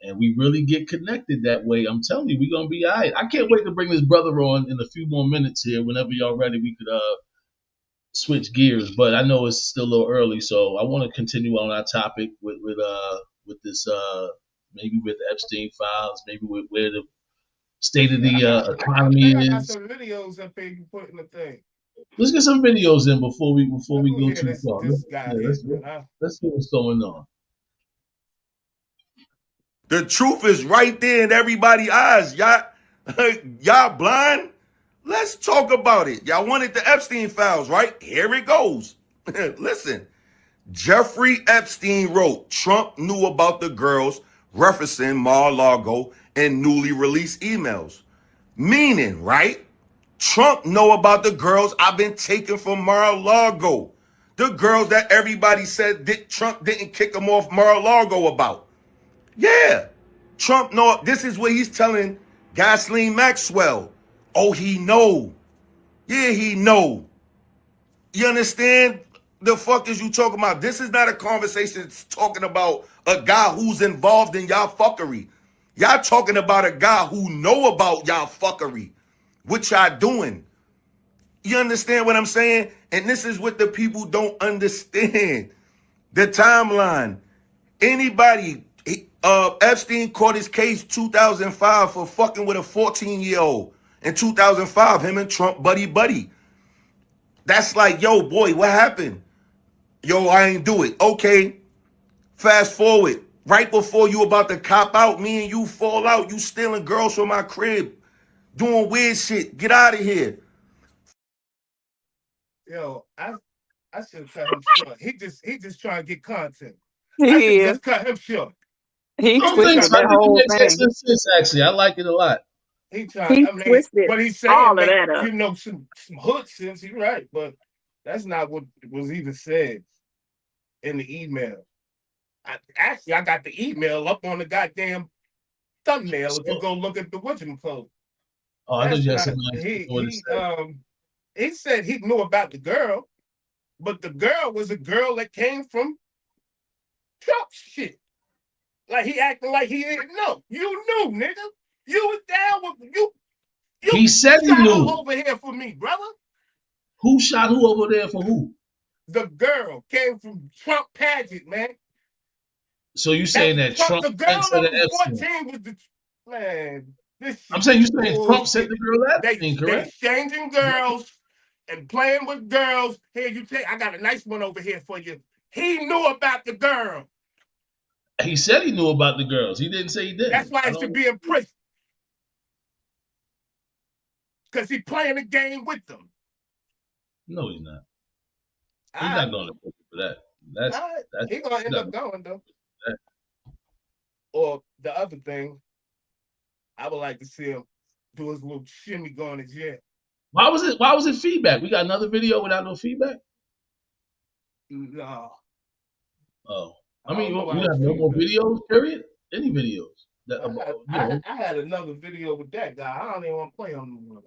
and we really get connected that way, I'm telling you, we're gonna be all right. I can't wait to bring this brother on in a few more minutes here. Whenever y'all ready, we could switch gears. But I know it's still a little early, so I want to continue on our topic with this maybe with Epstein files, maybe with where the state of the economy is. I got some videos up here you put in the thing. Let's get some videos in before we go too far. Let's see what's going on. The truth is right there in everybody's eyes. Y'all blind? Let's talk about it. Y'all wanted the Epstein files, right? Here it goes. Listen. Jeffrey Epstein wrote, Trump knew about the girls, referencing Mar-a-Lago and newly released emails. Meaning, right? Trump know about the girls I've been taking from Mar-a-Lago. The girls that everybody said that Trump didn't kick them off Mar-a-Lago about. Yeah. Trump know. This is what he's telling Ghislaine Maxwell. Oh, he know. Yeah, he know. You understand? The fuck is you talking about? This is not a conversation that's talking about a guy who's involved in y'all fuckery. Y'all talking about a guy who know about y'all fuckery. What y'all doing? You understand what I'm saying? And this is what the people don't understand. The timeline. Anybody, Epstein caught his case 2005 for fucking with a 14-year-old. In 2005, him and Trump buddy. That's like, yo, boy, what happened? Yo, I ain't do it. Okay. Fast forward. Right before you about to cop out, me and you fall out. You stealing girls from my crib, doing weird shit. Get out of here. Yo, I should have cut him short. He just trying to get content. I should He is. just cut him short. He I don't think twisted so. I that think it whole makes thing. sense. Actually, I like it a lot. He trying. He I mean, twisted what he's saying all of make that up. some hood sense. You're right, but that's not what was even said in the email. I got the email up on the goddamn thumbnail. If you go look at the whatchamacallit. Oh, I thought That's you had not something else. he said he knew about the girl, but the girl was a girl that came from Trump shit. Like he acting like he didn't know. You knew, nigga. You was down with you. He said he shot knew. over here for me, brother. Who shot who over there for who? The girl came from Trump pageant, man. So you saying that Trump the girl sent to the that was Epstein? 14 was the man. This shit I'm saying you saying Trump sent bullshit. the girl Epstein, They correct? exchanging girls and playing with girls. Here, you take. I got a nice one over here for you. He knew about the girl. He said he knew about the girls. He didn't say he didn't. That's why he should be in prison. Because he's playing a game with them. No, he's not. He's not going to prison for that. That's he's gonna end up going though. Or the other thing, I would like to see him do his little shimmy going to jail. Why was it feedback? We got another video without no feedback? No. Oh. I mean, you have no more videos, period? Any videos? I had another video with that guy. I don't even want to play him no more.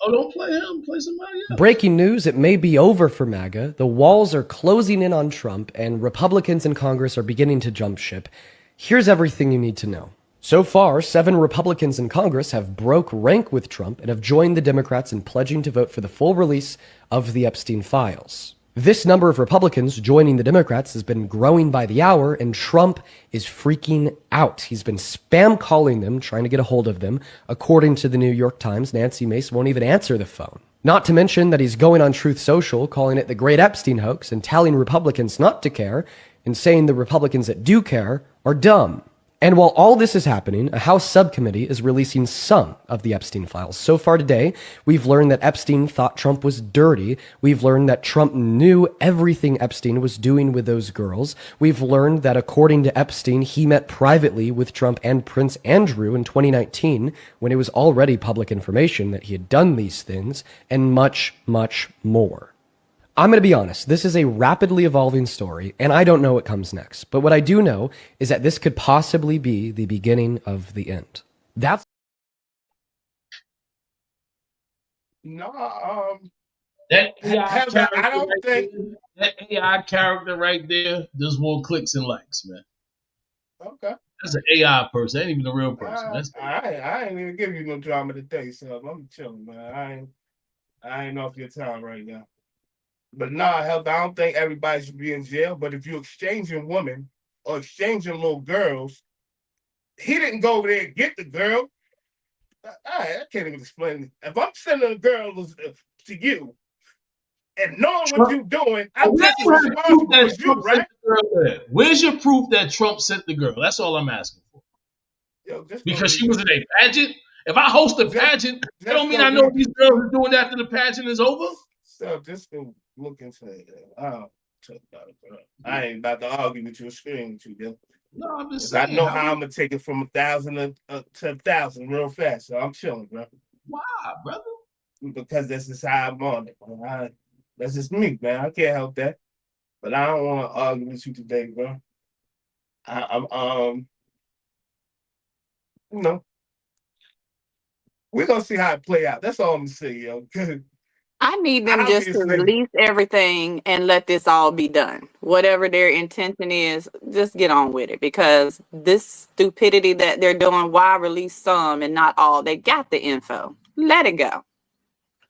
Oh, don't play him. Play somebody else. Breaking news, it may be over for MAGA. The walls are closing in on Trump, and Republicans in Congress are beginning to jump ship. Here's everything you need to know. So far, 7 Republicans in Congress have broke rank with Trump and have joined the Democrats in pledging to vote for the full release of the Epstein files. This number of Republicans joining the Democrats has been growing by the hour, and Trump is freaking out. He's been spam calling them, trying to get a hold of them. According to the New York Times, Nancy Mace won't even answer the phone. Not to mention that he's going on Truth Social, calling it the Great Epstein hoax and telling Republicans not to care, and saying the Republicans that do care are dumb. And while all this is happening, a House subcommittee is releasing some of the Epstein files. So far today, we've learned that Epstein thought Trump was dirty. We've learned that Trump knew everything Epstein was doing with those girls. We've learned that according to Epstein, he met privately with Trump and Prince Andrew in 2019, when it was already public information that he had done these things, and much, much more. I'm going to be honest, this is a rapidly evolving story, and I don't know what comes next. But what I do know is that this could possibly be the beginning of the end. That's... No, that AI character I don't think... That AI character right there does more clicks and likes, man. Okay. That's an AI person. That ain't even a real person. I ain't even give you no drama today, so I'm chilling, man. I ain't off your time right now. But nah, hell, I don't think everybody should be in jail. But if you're exchanging women or exchanging little girls, he didn't go over there and get the girl. I can't even explain it. If I'm sending a girl to you and knowing what you're doing, I'm taking responsible for you, right? Where's your proof that Trump sent the girl? That's all I'm asking for. Yo, because she was in a pageant? If I host a pageant, that don't mean I know what these girls are doing after the pageant is over? So just go look into it. I ain't about to argue with you or scream with you, yo. No, I'm just saying. I know how I'm gonna take it from 1,000 to 10,000 real fast, so I'm chilling, bro. Why, brother? Because this is how I'm on it. That's just me, man. I can't help that. But I don't want to argue with you today, bro. We're gonna see how it play out. That's all I'm gonna say, yo. I need them just to release everything and let this all be done. Whatever their intention is, just get on with it. Because this stupidity that they're doing, why release some and not all? They got the info. Let it go.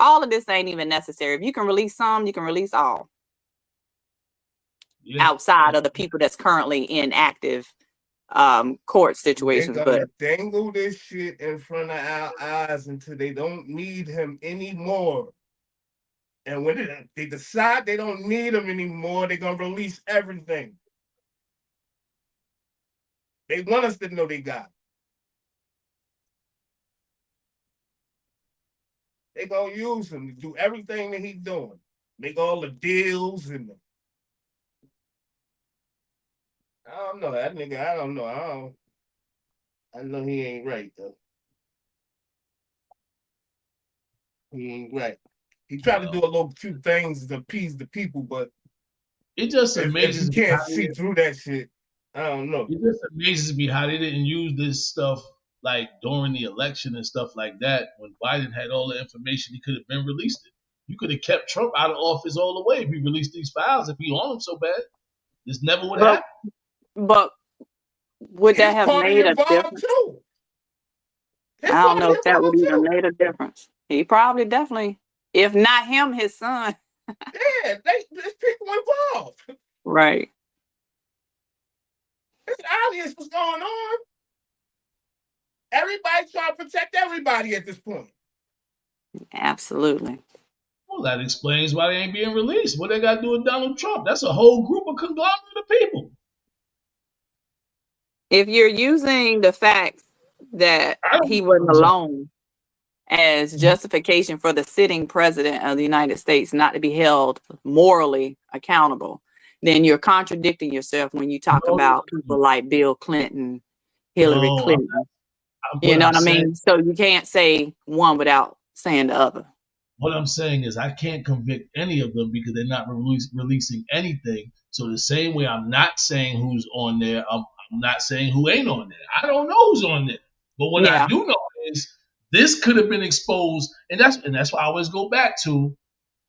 All of this ain't even necessary. If you can release some, you can release all. Yeah. Outside of the people that's currently in active court situations. They're gonna dangle this shit in front of our eyes until they don't need him anymore. And when they decide they don't need him anymore, they're going to release everything. They want us to know they got him. They gonna use him to do everything that he's doing. Make all the deals and I don't know. That nigga, I don't know. I know he ain't right though. He ain't right. He tried to do a little few things to appease the people, but it just amazes me. You can't see through that shit. I don't know. It just amazes me how they didn't use this stuff like during the election and stuff like that. When Biden had all the information, he could have been released it. You could have kept Trump out of office all the way if he released these files. If he on them so bad, this never would happen. But would that have made a difference? Too. I don't know if that would even made a difference. He probably definitely, if not him, his son. Yeah, there's people involved. Right. It's obvious what's going on. Everybody's trying to protect everybody at this point. Absolutely. Well, that explains why they ain't being released. What they got to do with Donald Trump? That's a whole group of conglomerate of people. If you're using the fact that he wasn't alone as justification for the sitting president of the United States not to be held morally accountable, then you're contradicting yourself when you talk about people like Bill Clinton, Hillary Clinton. You know what I mean? So you can't say one without saying the other. What I'm saying is I can't convict any of them because they're not releasing anything. So the same way I'm not saying who's on there, I'm not saying who ain't on there. I don't know who's on there. But what I do know is this could have been exposed, and that's why I always go back to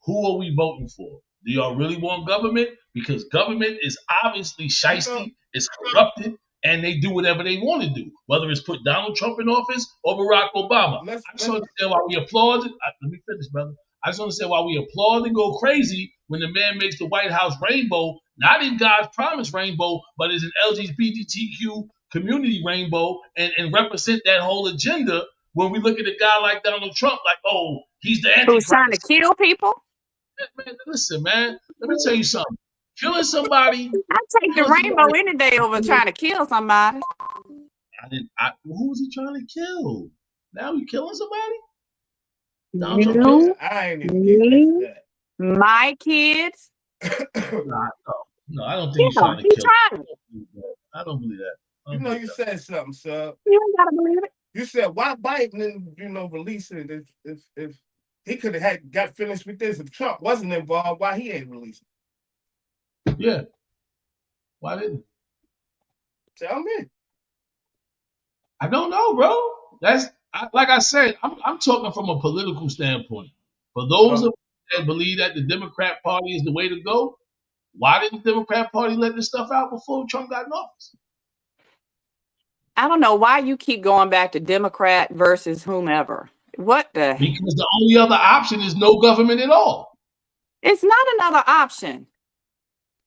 who are we voting for? Do y'all really want government? Because government is obviously shiesty, it's corrupted, and they do whatever they want to do, whether it's put Donald Trump in office or Barack Obama. I just understand why we applaud. Let me finish, brother. I just understand why we applaud and go crazy when the man makes the White House rainbow, not in God's promised rainbow, but as an LGBTQ community rainbow, and represent that whole agenda. When we look at a guy like Donald Trump, like, oh, he's the Antichrist. Who's trying to kill people? Man, listen, man. Let me tell you something. Killing somebody. I take the rainbow any day over trying to kill somebody. Who was he trying to kill? Now he killing somebody? You, I ain't even getting that. My kids. No, I don't think he's trying to kill. I don't believe that. You know, you said something, sir. You ain't gotta believe it. You said why Biden didn't, release it if he could have got finished with this. If Trump wasn't involved, why he ain't released it? Yeah. Why didn't? Tell me. I don't know, bro. Like I said, I'm talking from a political standpoint. For those of us that believe that the Democrat Party is the way to go, why didn't the Democrat Party let this stuff out before Trump got in office? I don't know why you keep going back to Democrat versus whomever. What the? Because the only other option is no government at all. It's not another option.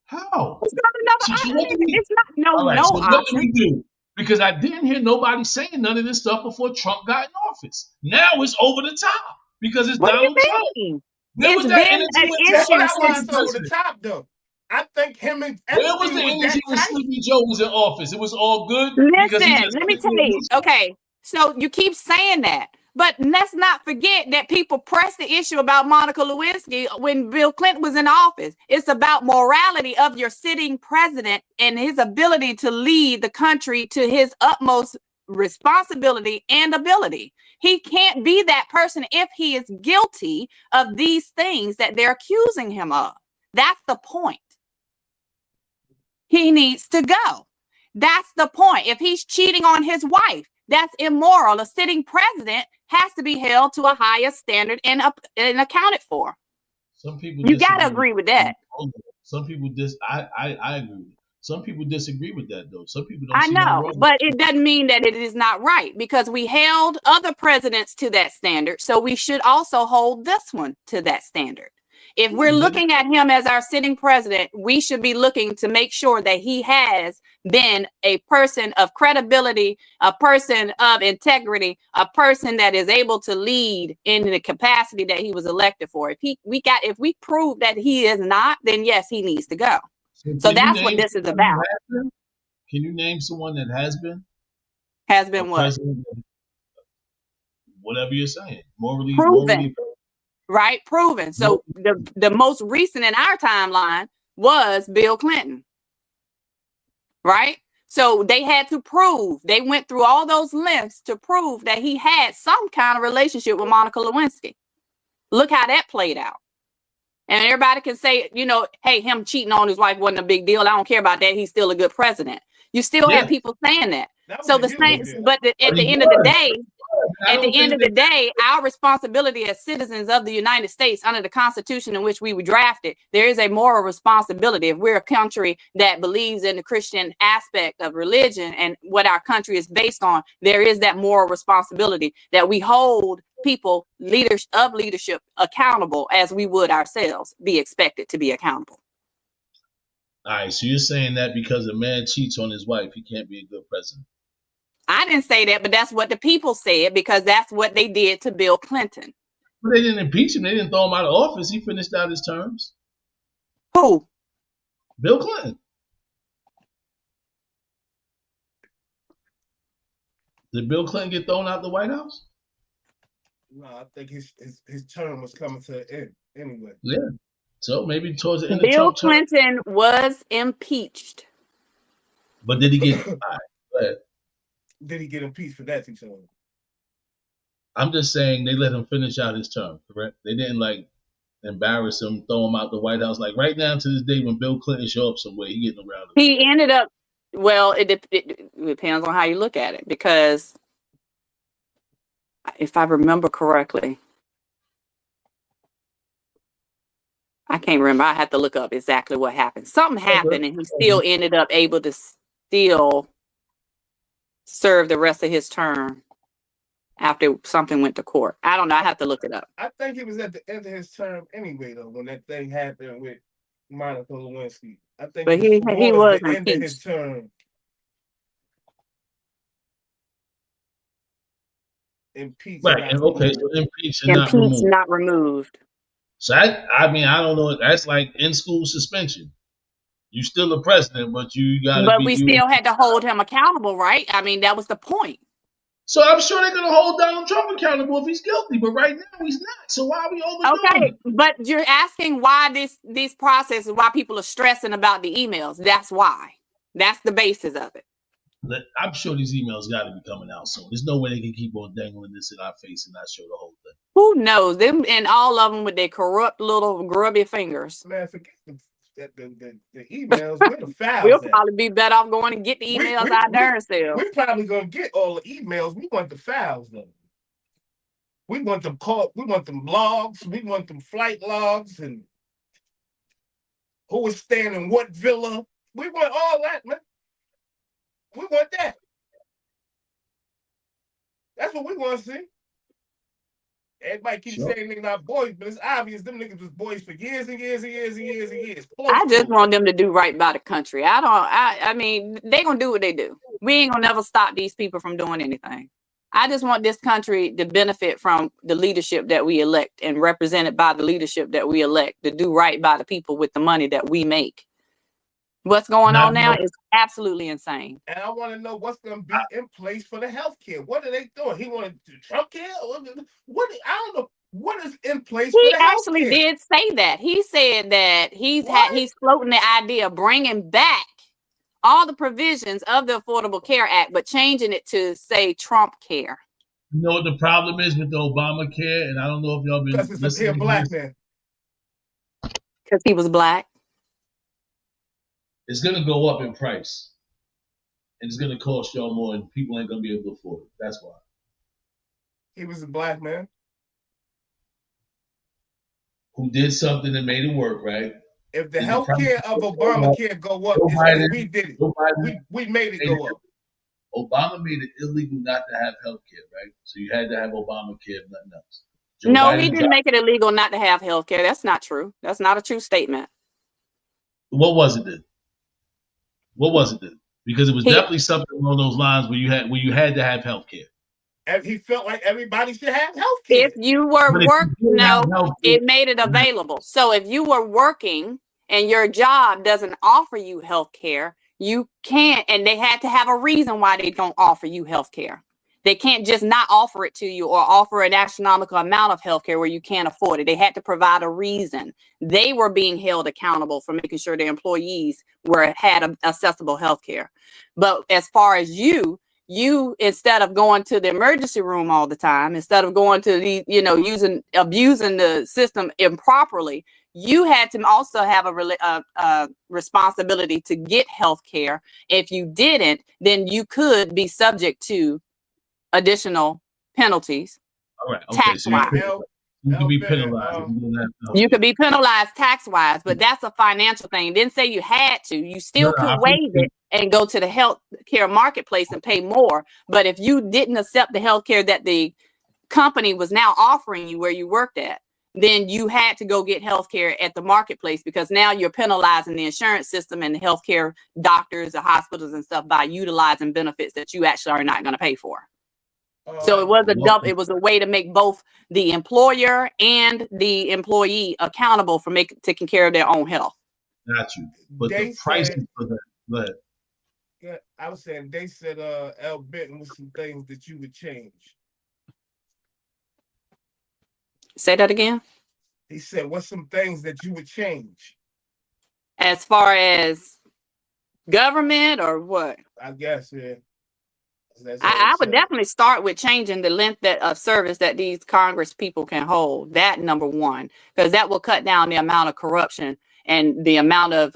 How? It's not another option. It's not no so option. What do we do? Because I didn't hear nobody saying none of this stuff before Trump got in office. Now it's over the top because it's Donald Trump. It's been an issue over the top, though. I think him and where was the energy when Sleepy Joe was in office? It was all good. Listen, let me tell you. Okay, so you keep saying that, but let's not forget that people pressed the issue about Monica Lewinsky when Bill Clinton was in office. It's about morality of your sitting president and his ability to lead the country to his utmost responsibility and ability. He can't be that person if he is guilty of these things that they're accusing him of. That's the point. He needs to go. That's the point. If he's cheating on his wife, that's immoral. A sitting president has to be held to a higher standard and accounted for. Some people you got to agree with that. Some people I agree with it. Some people disagree with that, though. Some people don't. I know, but it doesn't mean that it is not right, because we held other presidents to that standard. So we should also hold this one to that standard. If we're looking at him as our sitting president, we should be looking to make sure that he has been a person of credibility, a person of integrity, a person that is able to lead in the capacity that he was elected for. If we prove that he is not, then yes, he needs to go. So that's what this is about. Can you name someone that has been? Has been what? President, whatever you're saying. Morally. Right? Proven. So the most recent in our timeline was Bill Clinton. Right? So they had to prove, they went through all those lengths to prove that he had some kind of relationship with Monica Lewinsky. Look how that played out. And everybody can say, you know, hey, him cheating on his wife wasn't a big deal. I don't care about that. He's still a good president. You still have people saying that. So the same, but at the end of the day, our responsibility as citizens of the United States under the Constitution in which we were drafted, there is a moral responsibility. If we're a country that believes in the Christian aspect of religion and what our country is based on, there is that moral responsibility that we hold people, leaders of leadership, accountable as we would ourselves be expected to be accountable. All right, so you're saying that because a man cheats on his wife, he can't be a good president? I didn't say that, but that's what the people said because that's what they did to Bill Clinton. But they didn't impeach him. They didn't throw him out of office. He finished out his terms. Who? Bill Clinton. Did Bill Clinton get thrown out the White House? No, I think his term was coming to an end anyway. Yeah. So maybe towards the end Bill of Trump Clinton was impeached. But did he get go ahead. Did he get impeached for that? I'm just saying they let him finish out his term, correct? They didn't like embarrass him, throw him out the White House. Like right now to this day, when Bill Clinton show up somewhere, he getting around. He ended up, well, it depends on how you look at it, because if I remember correctly, I can't remember. I have to look up exactly what happened. Something happened and he still ended up able to still serve the rest of his term after something went to court. I don't know. I have to look it up. I think he was at the end of his term anyway, though, when that thing happened with Monica Lewinsky. I think but he was the end of his term. Impeached. Right. Okay. So impeached and not removed. Not removed. So I mean, I don't know. That's like in school suspension. You still the president, but you got to. But we still had to hold him accountable, right? I mean, that was the point. So I'm sure they're going to hold Donald Trump accountable if he's guilty, but right now he's not. So why are we overdoing it? But you're asking why this process, why people are stressing about the emails. That's why. That's the basis of it. I'm sure these emails got to be coming out soon. There's no way they can keep on dangling this in our face and not show the whole thing. Who knows? Them and all of them with their corrupt little grubby fingers. Man, forget the emails. Where the files we'll probably be better off going and get the emails out there ourselves. We're probably gonna get all the emails. We want the files though. We want them logs. We want them flight logs and who was staying in what villa. We want all that, man. We want that. That's what we want to see. Everybody keeps saying they're not boys, but it's obvious them niggas was boys for years and years and years and years and years. I just want them to do right by the country. I mean, they gonna do what they do. We ain't gonna never stop these people from doing anything. I just want this country to benefit from the leadership that we elect and represented by the leadership that we elect to do right by the people with the money that we make. What's going on now is absolutely insane. And I want to know what's going to be in place for the health care. What are they doing? He wanted to Trump care? What? I don't know. What is in place for the health care? He actually did say that. He said that he's floating the idea of bringing back all the provisions of the Affordable Care Act, but changing it to say Trump care. You know what the problem is with the Obamacare? And I don't know if y'all been listening. Because it's a black man. Because he was black. It's going to go up in price. And it's going to cost y'all more and people ain't going to be able to afford it. That's why. He was a black man. Who did something that made it work, right? If the health care of Obamacare go up, we did it. We made it go up. Obama made it illegal not to have health care, right? So you had to have Obamacare and nothing else. No, he didn't make it illegal not to have health care. That's not true. That's not a true statement. What was it then? What was it then? Because it was definitely something along those lines where you had to have health care. And he felt like everybody should have health care. If you were working, it made it available. So if you were working and your job doesn't offer you health care, you can't, and they had to have a reason why they don't offer you health care. They can't just not offer it to you or offer an astronomical amount of health care where you can't afford it. They had to provide a reason. They were being held accountable for making sure their employees had accessible health care. But as far as you, instead of going to the emergency room all the time, instead of going to the, abusing the system improperly, you had to also have a responsibility to get health care. If you didn't, then you could be subject to additional penalties. All right. Okay. Tax-wise. You can be penalized. You could be penalized tax-wise, but that's a financial thing. It didn't say you had to. You still could waive it and go to the health care marketplace and pay more. But if you didn't accept the health care that the company was now offering you where you worked at, then you had to go get health care at the marketplace, because now you're penalizing the insurance system and the healthcare doctors, the hospitals and stuff by utilizing benefits that you actually are not going to pay for. So it was a way to make both the employer and the employee accountable for taking care of their own health. Got you. But the prices for that, go ahead. Yeah, I was saying they said L. Benton was some things that you would change. Say that again. He said, what's some things that you would change? As far as government or what? I guess, yeah. I would definitely start with changing the length of service that these Congress people can hold. That number one, because that will cut down the amount of corruption and the amount of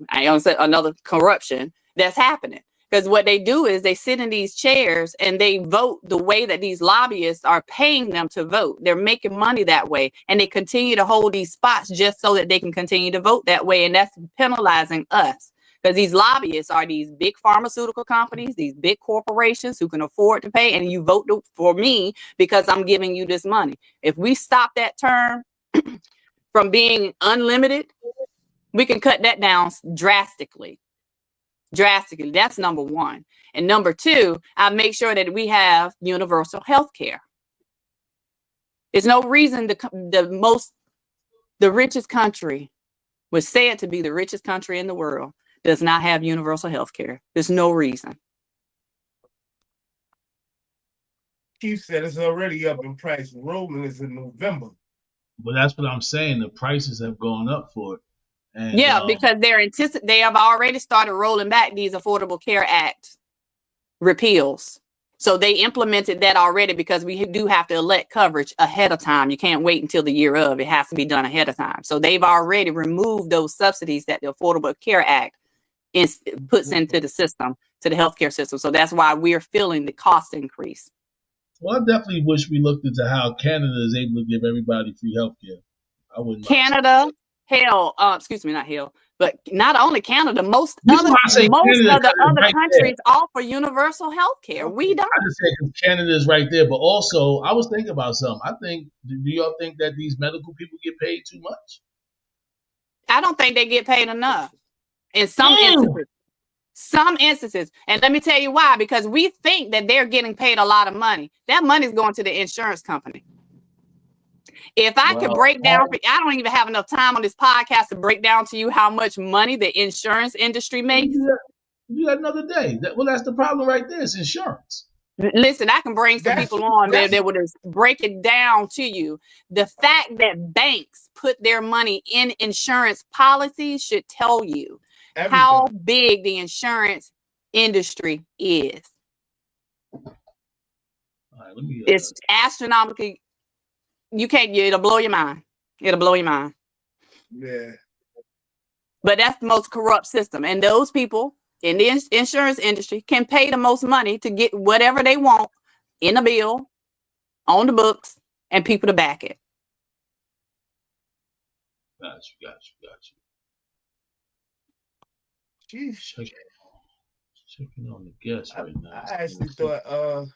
another corruption that's happening. Because what they do is they sit in these chairs and they vote the way that these lobbyists are paying them to vote. They're making money that way, and they continue to hold these spots just so that they can continue to vote that way, and that's penalizing us. Because these lobbyists are these big pharmaceutical companies, these big corporations who can afford to pay, and you vote for me because I'm giving you this money. If we stop that term from being unlimited, we can cut that down drastically. Drastically. That's number one. And number two, I make sure that we have universal health care. There's no reason the richest country was said to be the richest country in the world does not have universal health care. There's no reason. Chief said it's already up in price. Enrollment is in November. But that's what I'm saying. The prices have gone up for it. And, because they have already started rolling back these Affordable Care Act repeals. So they implemented that already, because we do have to elect coverage ahead of time. You can't wait until the year of. It has to be done ahead of time. So they've already removed those subsidies that the Affordable Care Act puts into the system, to the healthcare system. So that's why we're feeling the cost increase. Well, I definitely wish we looked into how Canada is able to give everybody free healthcare. I wouldn't. Canada, but not only Canada, most of the other countries offer universal health care. We don't. I just say Canada is right there, but also I was thinking about something. Do y'all think that these medical people get paid too much? I don't think they get paid enough in some instances. And let me tell you why, because we think that they're getting paid a lot of money. That money is going to the insurance company. If I could break down, I don't even have enough time on this podcast to break down to you how much money the insurance industry makes. You got another day. That's the problem right there. It's insurance. Listen, I can bring some people on there that would break it down to you. The fact that banks put their money in insurance policies should tell you how big the insurance industry is. All right, it's astronomically. It'll blow your mind. It'll blow your mind. Yeah. But that's the most corrupt system. And those people in the insurance industry can pay the most money to get whatever they want in a bill, on the books, and people to back it. Got you. Jeez. Checking on the guests right now. I actually thought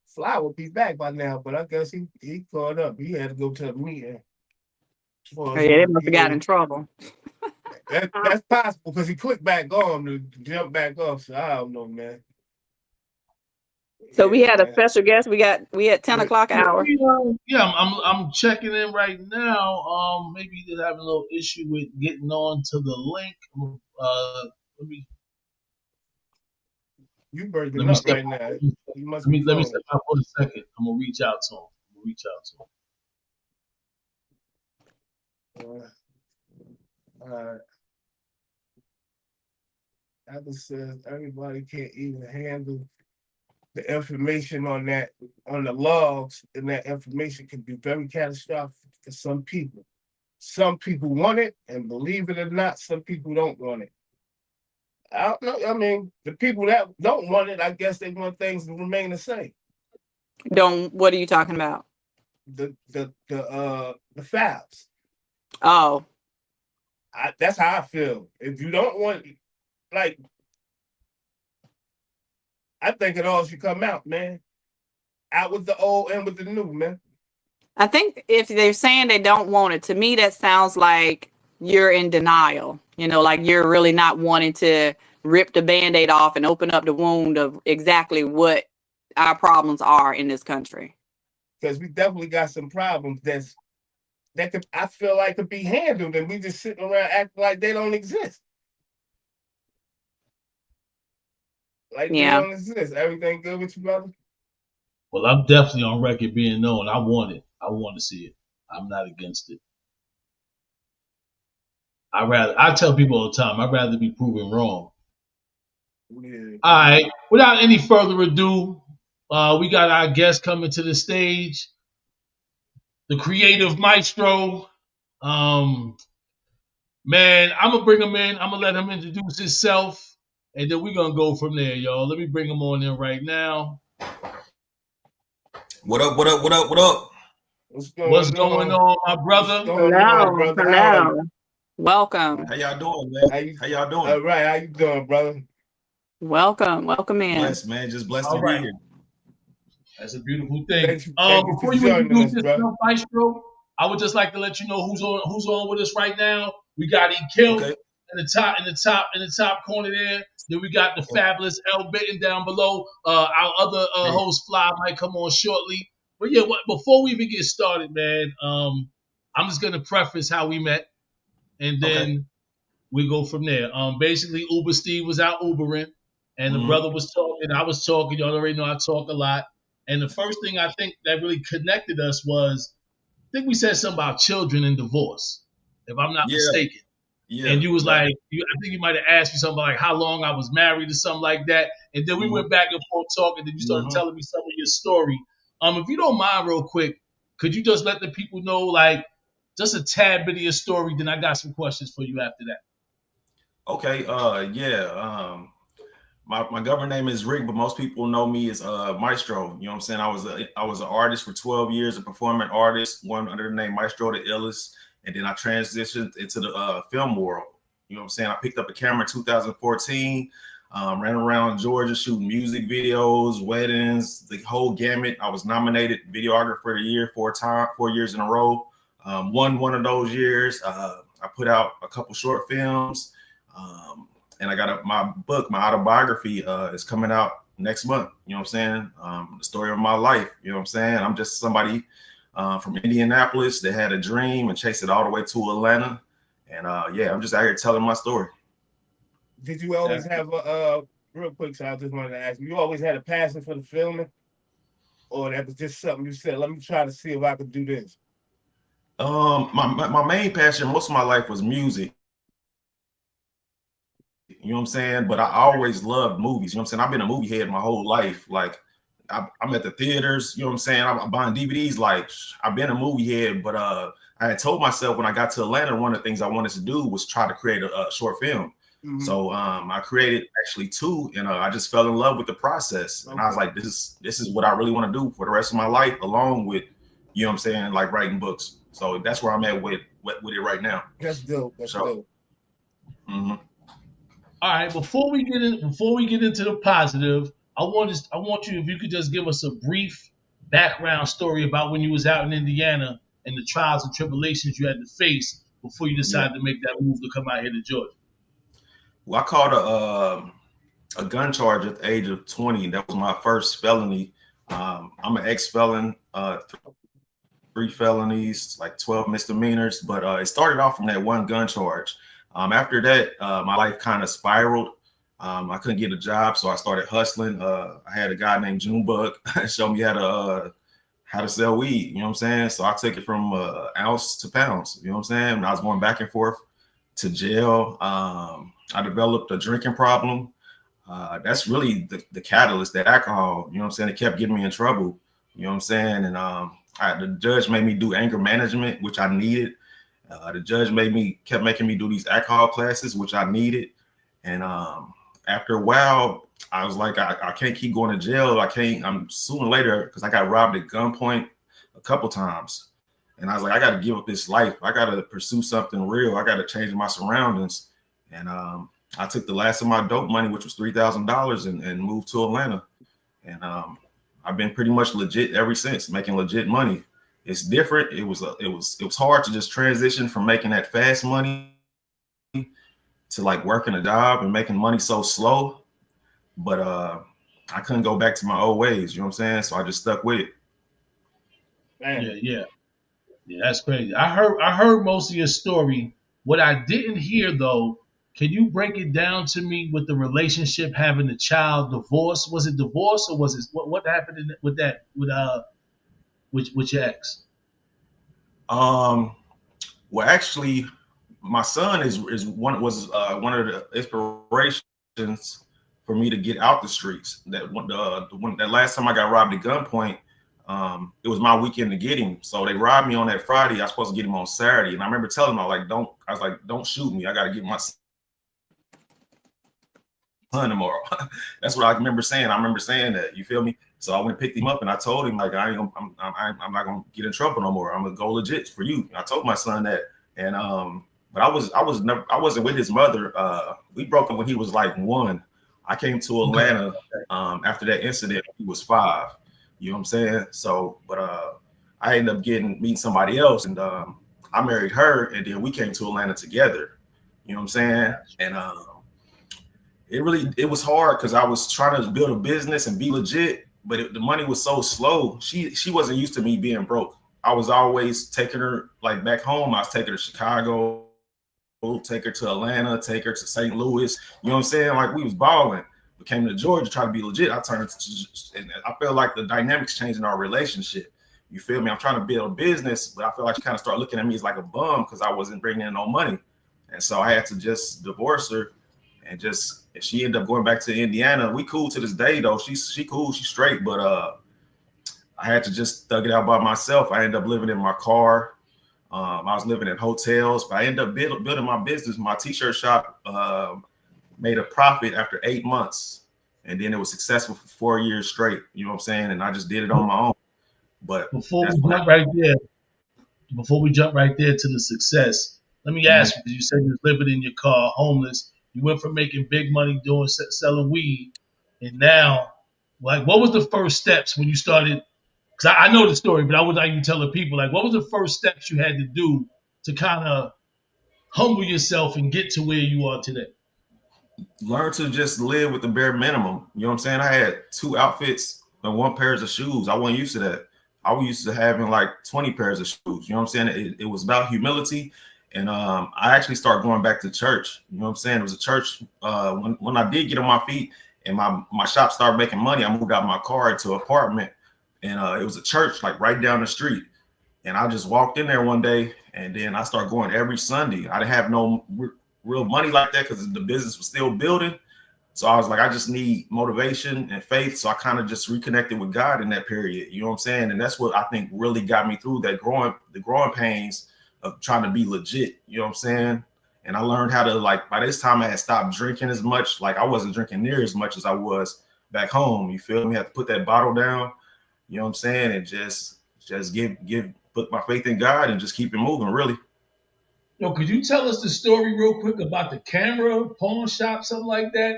Fly would be back by now, but I guess he caught up. He had to go to a meeting. They must have got in trouble. That's possible, because he clicked back on to jump back off. So I don't know, man. So we had a special guest. We had 10 o'clock hour. Yeah, I'm checking in right now. Maybe they're having a little issue with getting on to the link. You breaking up right now. You must be let me step out for a second. I'm gonna reach out to him. All right. Apple says everybody can't even handle the information on the logs, and that information can be very catastrophic for some people. Some people want it, and believe it or not, some people don't want it. I don't know. I mean, the people that don't want it, I guess they want things to remain the same. What are you talking about? The fouls. Oh. That's how I feel. If you don't want, like, I think it all should come out, man. Out with the old and with the new, man. I think if they're saying they don't want it, to me that sounds like you're in denial. You know, like you're really not wanting to rip the Band-Aid off and open up the wound of exactly what our problems are in this country. Because we definitely got some problems that I feel like could be handled, and we just sitting around acting like they don't exist. Like they don't exist. Everything good with you, brother? Well, I'm definitely on record being known. I want it. I want to see it. I'm not against it. I tell people all the time, I'd rather be proven wrong. Yeah. All right. Without any further ado, we got our guest coming to the stage, the creative Mystro. Man, I'm gonna bring him in. I'm gonna let him introduce himself, and then we're gonna go from there, y'all. Let me bring him on in right now. What up? What up? What up? What up? What's going on, my brother? Hello. Welcome. How y'all doing, man? How y'all doing? All right. How you doing, brother? Welcome in. Blessed, man. Just blessed to be here. That's a beautiful thing. Before you introduce yourself, Mystro, I would just like to let you know who's on with us right now. We got E-Kill in the top corner there. Then we got the fabulous L Bitten down below. Our other host Fly might come on shortly. But yeah, before we even get started, man, I'm just gonna preface how we met, and then we go from there. Basically, Uber Steve was out Ubering, and the brother was talking. I was talking. Y'all already know I talk a lot. And the first thing I think that really connected us was, I think we said something about children and divorce, if I'm not mistaken. Yeah. And you was like, I think you might have asked me something like how long I was married or something like that. And then we went back and forth talking. Then you started telling me some of your story. If you don't mind, real quick, could you just let the people know, like, just a tad bit of your story? Then I got some questions for you after that. Okay. My government name is Ric, but most people know me as Mystro. You know what I'm saying? I was an artist for 12 years, a performing artist, one under the name Mystro the Illest, and then I transitioned into the film world. You know what I'm saying? I picked up a camera in 2014, ran around Georgia shooting music videos, weddings, the whole gamut. I was nominated Videographer of the Year 4 years in a row. Won one of those years. I put out a couple short films. And I got my book, my autobiography is coming out next month. You know what I'm saying? The story of my life. You know what I'm saying? I'm just somebody from Indianapolis that had a dream and chased it all the way to Atlanta. And I'm just out here telling my story. Did you always have real quick, so I just wanted to ask you always had a passion for the filming? Or that was just something you said, let me try to see if I could do this? My main passion most of my life was music. You know what I'm saying? But I always loved movies. You know what I'm saying? I've been a movie head my whole life. Like I'm at the theaters, you know what I'm saying? I'm buying DVDs. Like I've been a movie head, but I had told myself when I got to Atlanta, one of the things I wanted to do was try to create a short film. So I created actually 2, and I just fell in love with the process. And I was like, this is what I really want to do for the rest of my life, along with, you know what I'm saying, like writing books. So that's where I'm at with it right now. That's dope. That's dope. All right, before we get into the positive, I want you, if you could just give us a brief background story about when you was out in Indiana and the trials and tribulations you had to face before you decided to make that move to come out here to Georgia. Well, I caught a gun charge at the age of 20. That was my first felony. I'm an ex-felon, 3 felonies, like 12 misdemeanors, but it started off from that one gun charge. After that, my life kind of spiraled. I couldn't get a job, so I started hustling. I had a guy named Junebug show me how to sell weed. You know what I'm saying? So I took it from ounce to pounds. You know what I'm saying? And I was going back and forth to jail. I developed a drinking problem. That's really the catalyst, that alcohol. You know what I'm saying? It kept getting me in trouble. You know what I'm saying? And the judge made me do anger management, which I needed. The judge kept making me do these alcohol classes, which I needed. And after a while, I was like, I can't keep going to jail. I'm sooner or later, because I got robbed at gunpoint a couple times. And I was like, I got to give up this life. I got to pursue something real. I got to change my surroundings. And I took the last of my dope money, which was $3,000, and moved to Atlanta. And I've been pretty much legit ever since, making legit money. It's different. It was hard to just transition from making that fast money to like working a job and making money so slow. But I couldn't go back to my old ways. You know what I'm saying? So I just stuck with it. Yeah, that's crazy. I heard most of your story. What I didn't hear though, can you break it down to me with the relationship, having a child, divorce? Was it divorce, or was it what happened with that with your ex? Well, actually, my son was one of the inspirations for me to get out the streets. That last time I got robbed at gunpoint, it was my weekend to get him. So they robbed me on that Friday. I was supposed to get him on Saturday, and I remember telling him, don't shoot me. I got to get my son tomorrow. That's what I remember saying. I remember saying that. You feel me? So I went and picked him up, and I told him like I'm not gonna get in trouble no more. I'm gonna go legit for you. I told my son that, and but I wasn't with his mother. We broke up when he was like 1. I came to Atlanta after that incident. He was 5. You know what I'm saying? So, but I ended up meeting somebody else, and I married her, and then we came to Atlanta together. You know what I'm saying? And it was hard because I was trying to build a business and be legit, but the money was so slow. She wasn't used to me being broke. I was always taking her like back home. I was taking her to Chicago, take her to Atlanta, take her to St. Louis. You know what I'm saying? Like we was balling. We came to Georgia, trying to be legit. I turned and I feel like the dynamics changed in our relationship. You feel me? I'm trying to build a business, but I feel like she kind of started looking at me as like a bum because I wasn't bringing in no money. And so I had to just divorce her. And she ended up going back to Indiana. We cool to this day though. She cool, she's straight. But I had to just thug it out by myself. I ended up living in my car. I was living in hotels, but I ended up building my business. My t-shirt shop made a profit after 8 months, and then it was successful for 4 years straight. You know what I'm saying? And I just did it on my own. But before we jump right there to the success, let me ask you, because you said you was living in your car, homeless. You went from making big money selling weed, and now, like, what was the first steps when you started? Because I know the story, but I would like you to tell the people, like, what was the first steps you had to do to kind of humble yourself and get to where you are today? Learn to just live with the bare minimum. You know what I'm saying? I had 2 outfits and 1 pair of shoes. I wasn't used to that. I was used to having like 20 pairs of shoes. You know what I'm saying? It was about humility. And I actually started going back to church. You know what I'm saying? It was a church. When I did get on my feet and my shop started making money, I moved out of my car into an apartment. And it was a church like right down the street. And I just walked in there one day, and then I started going every Sunday. I didn't have no real money like that because the business was still building. So I was like, I just need motivation and faith. So I kind of just reconnected with God in that period. You know what I'm saying? And that's what I think really got me through the growing pains of trying to be legit. You know what I'm saying? And I learned how to, like, by this time I had stopped drinking as much. Like I wasn't drinking near as much as I was back home. You feel me? I had to put that bottle down. You know what I'm saying? And just put my faith in God and just keep it moving, really. Yo, could you tell us the story real quick about the camera, pawn shop, something like that?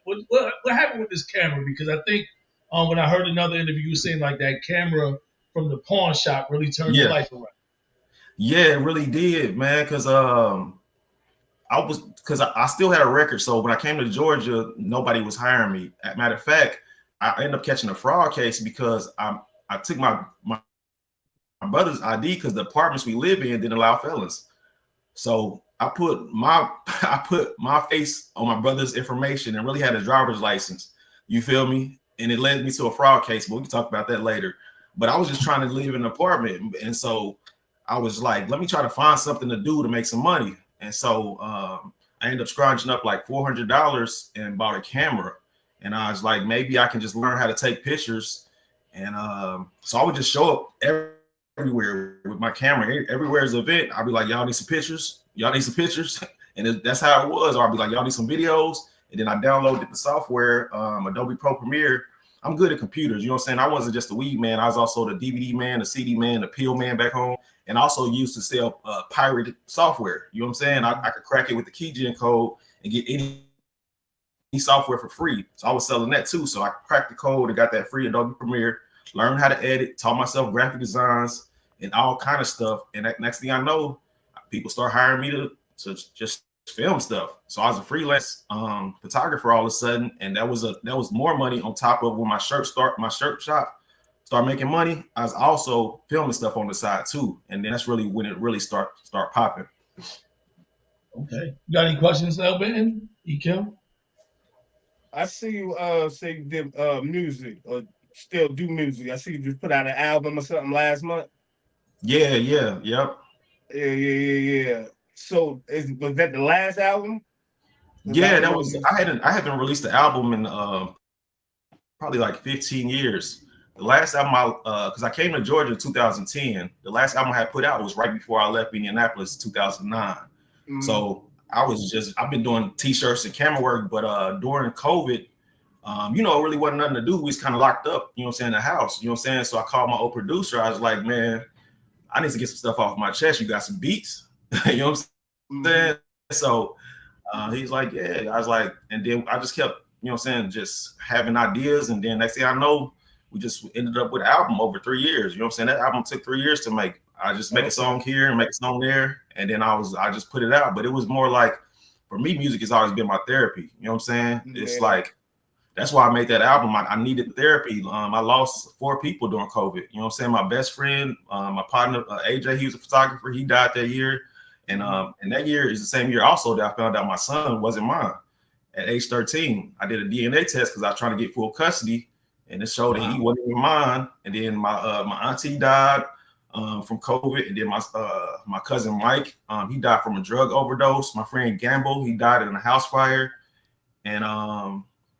What happened with this camera? Because I think when I heard another interview, you were saying like that camera from the pawn shop really turned your life around. Yeah, it really did, man. Because I was, because I still had a record. So when I came to Georgia, nobody was hiring me. As a matter of fact, I ended up catching a fraud case because I took my brother's ID because the apartments we live in didn't allow felons. So I put my face on my brother's information and really had a driver's license. You feel me? And it led me to a fraud case, but we can talk about that later. But I was just trying to live in an apartment. And so I was like, let me try to find something to do to make some money. And so I ended up scrounging up like $400 and bought a camera. And I was like, maybe I can just learn how to take pictures. And so I would just show up everywhere with my camera. Everywhere's an event, I'll be like, y'all need some pictures? Y'all need some pictures? And that's how it was. Or I'll be like, y'all need some videos? And then I downloaded the software, Adobe Pro Premiere. I'm good at computers. You know what I'm saying? I wasn't just a weed man. I was also the DVD man, the CD man, the pill man back home. And also used to sell pirated software. You know what I'm saying? I could crack it with the keygen code and get any software for free. So I was selling that too. So I cracked the code and got that free Adobe Premiere, learned how to edit, taught myself graphic designs and all kind of stuff. And that next thing I know, people start hiring me to just film stuff. So I was a freelance photographer all of a sudden, and that was more money on top of when my shirt shop started making money. I was also filming stuff on the side too, and then that's really when it really start popping. Okay, you got any questions, L. Benton? EQ? I see you say you did music or still do music. I see you just put out an album or something last month. Yeah. So was that the last album? Yeah, that was. I haven't released the album in probably like 15 years. The last album, because I came to Georgia in 2010. The last album I had put out was right before I left Indianapolis, 2009. Mm-hmm. So I've been doing t-shirts and camera work, but during COVID, really wasn't nothing to do. We was kind of locked up, you know what I'm saying, in the house, you know what I'm saying? So I called my old producer. I was like, man, I need to get some stuff off my chest. You got some beats? You know what I'm saying? So he's like, yeah. I was like, and then I just kept, you know what I'm saying, just having ideas. And then next thing I know, we just ended up with an album over 3 years. You know what I'm saying? That album took 3 years to make. I just make a song here and make a song there. And then I just put it out. But it was more like, for me, music has always been my therapy. You know what I'm saying? Yeah. It's like, that's why I made that album. I needed therapy. I lost 4 people during COVID. You know what I'm saying? My best friend, my partner, AJ, he was a photographer. He died that year. And that year is the same year also that I found out my son wasn't mine. At age 13, I did a DNA test because I was trying to get full custody. And it showed that he wasn't even mine. And then my auntie died from COVID. And then my cousin Mike, he died from a drug overdose. My friend Gamble, he died in a house fire. And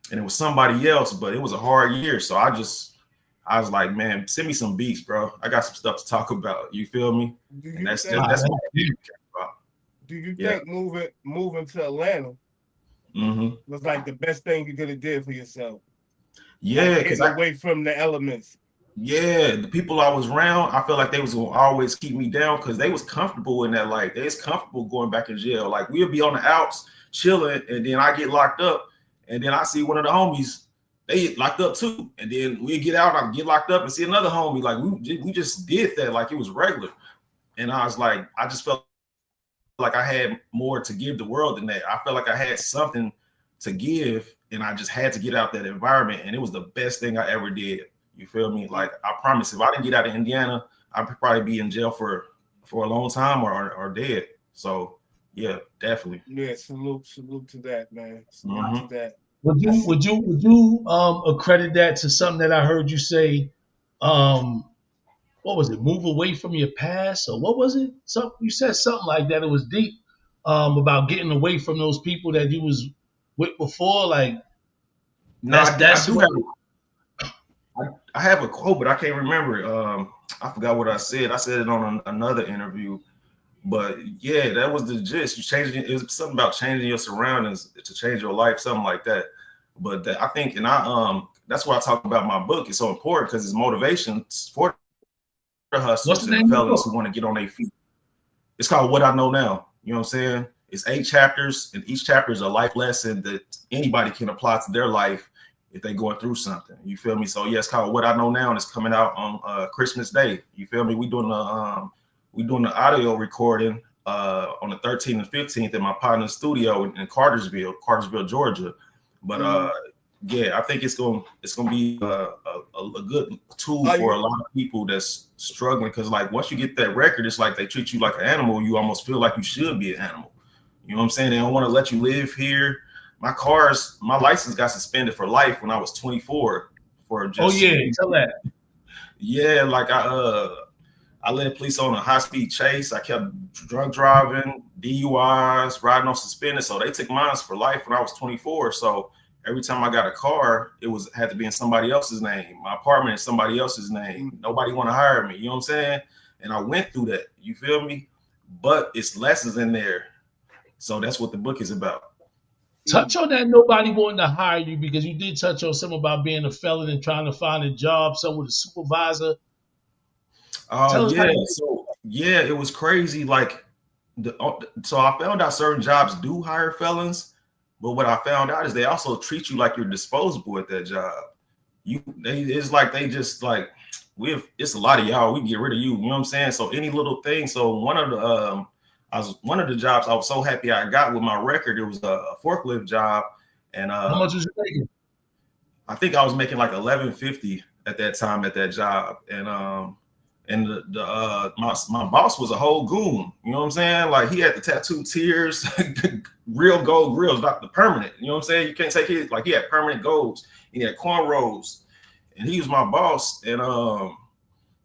it was somebody else, but it was a hard year. So I was like, man, send me some beats, bro. I got some stuff to talk about. You feel me? And that's what do you think moving to Atlanta was like the best thing you could have did for yourself? Yeah, because away from the elements. Yeah, the people I was around, I felt like they was gonna always keep me down because they was comfortable in that life. They was comfortable going back in jail. Like we'll be on the outs chilling, and then I get locked up, and then I see one of the homies, they get locked up too, and then we get out, I get locked up and see another homie. Like we just did that like it was regular, and I was like, I just felt like I had more to give the world than that. I felt like I had something to give, and I just had to get out that environment, and it was the best thing I ever did. You feel me? Like I promise, if I didn't get out of Indiana, I'd probably be in jail for a long time or dead. So yeah, definitely. Yeah, salute to that, man. Salute to that. Would you accredit that to something that I heard you say? What was it? Move away from your past, or what was it? You said something like that. It was deep about getting away from those people that you was with before. Like, no, I have a quote, but I can't remember. I forgot what I said. I said it on another interview. But yeah, that was the gist. It was something about changing your surroundings to change your life, something like that. But I think, and that's why I talk about my book. It's so important because it's motivation for the hustlers and the fellas who want to get on their feet. It's called What I Know Now. You know what I'm saying? It's 8 chapters, and each chapter is a life lesson that anybody can apply to their life if they're going through something. You feel me? So yeah, it's called What I Know Now, and it's coming out on Christmas Day. You feel me? We doing the audio recording on the 13th and 15th in my partner's studio in Cartersville, Georgia. But yeah, I think it's gonna be a good tool for a lot of people that's struggling, because like once you get that record, it's like they treat you like an animal. You almost feel like you should be an animal. You know what I'm saying? They don't want to let you live here. My license got suspended for life when I was 24 for just. Oh yeah, tell that. Yeah, like I led police on a high-speed chase. I kept drunk driving, DUIs, riding on suspended. So they took mine for life when I was 24. So every time I got a car, had to be in somebody else's name. My apartment in somebody else's name. Nobody want to hire me. You know what I'm saying? And I went through that. You feel me? But it's lessons in there. So that's what the book is about. Touch on that nobody wanting to hire you, because you did touch on something about being a felon and trying to find a job, some with a supervisor. Yeah, it was crazy. Like, so I found out certain jobs do hire felons, but what I found out is they also treat you like you're disposable at that job. It's like they just like, it's a lot of y'all, we can get rid of you. You know what I'm saying? So any little thing. So one of the jobs I was so happy I got with my record, it was a forklift job. And how much was you making? I think I was making like $11.50 at that time at that job. And my boss was a whole goon. You know what I'm saying? Like, he had the tattoo tears, real gold grills, not the permanent. You know what I'm saying? You can't take it. Like, he had permanent golds. He had cornrows, and he was my boss. And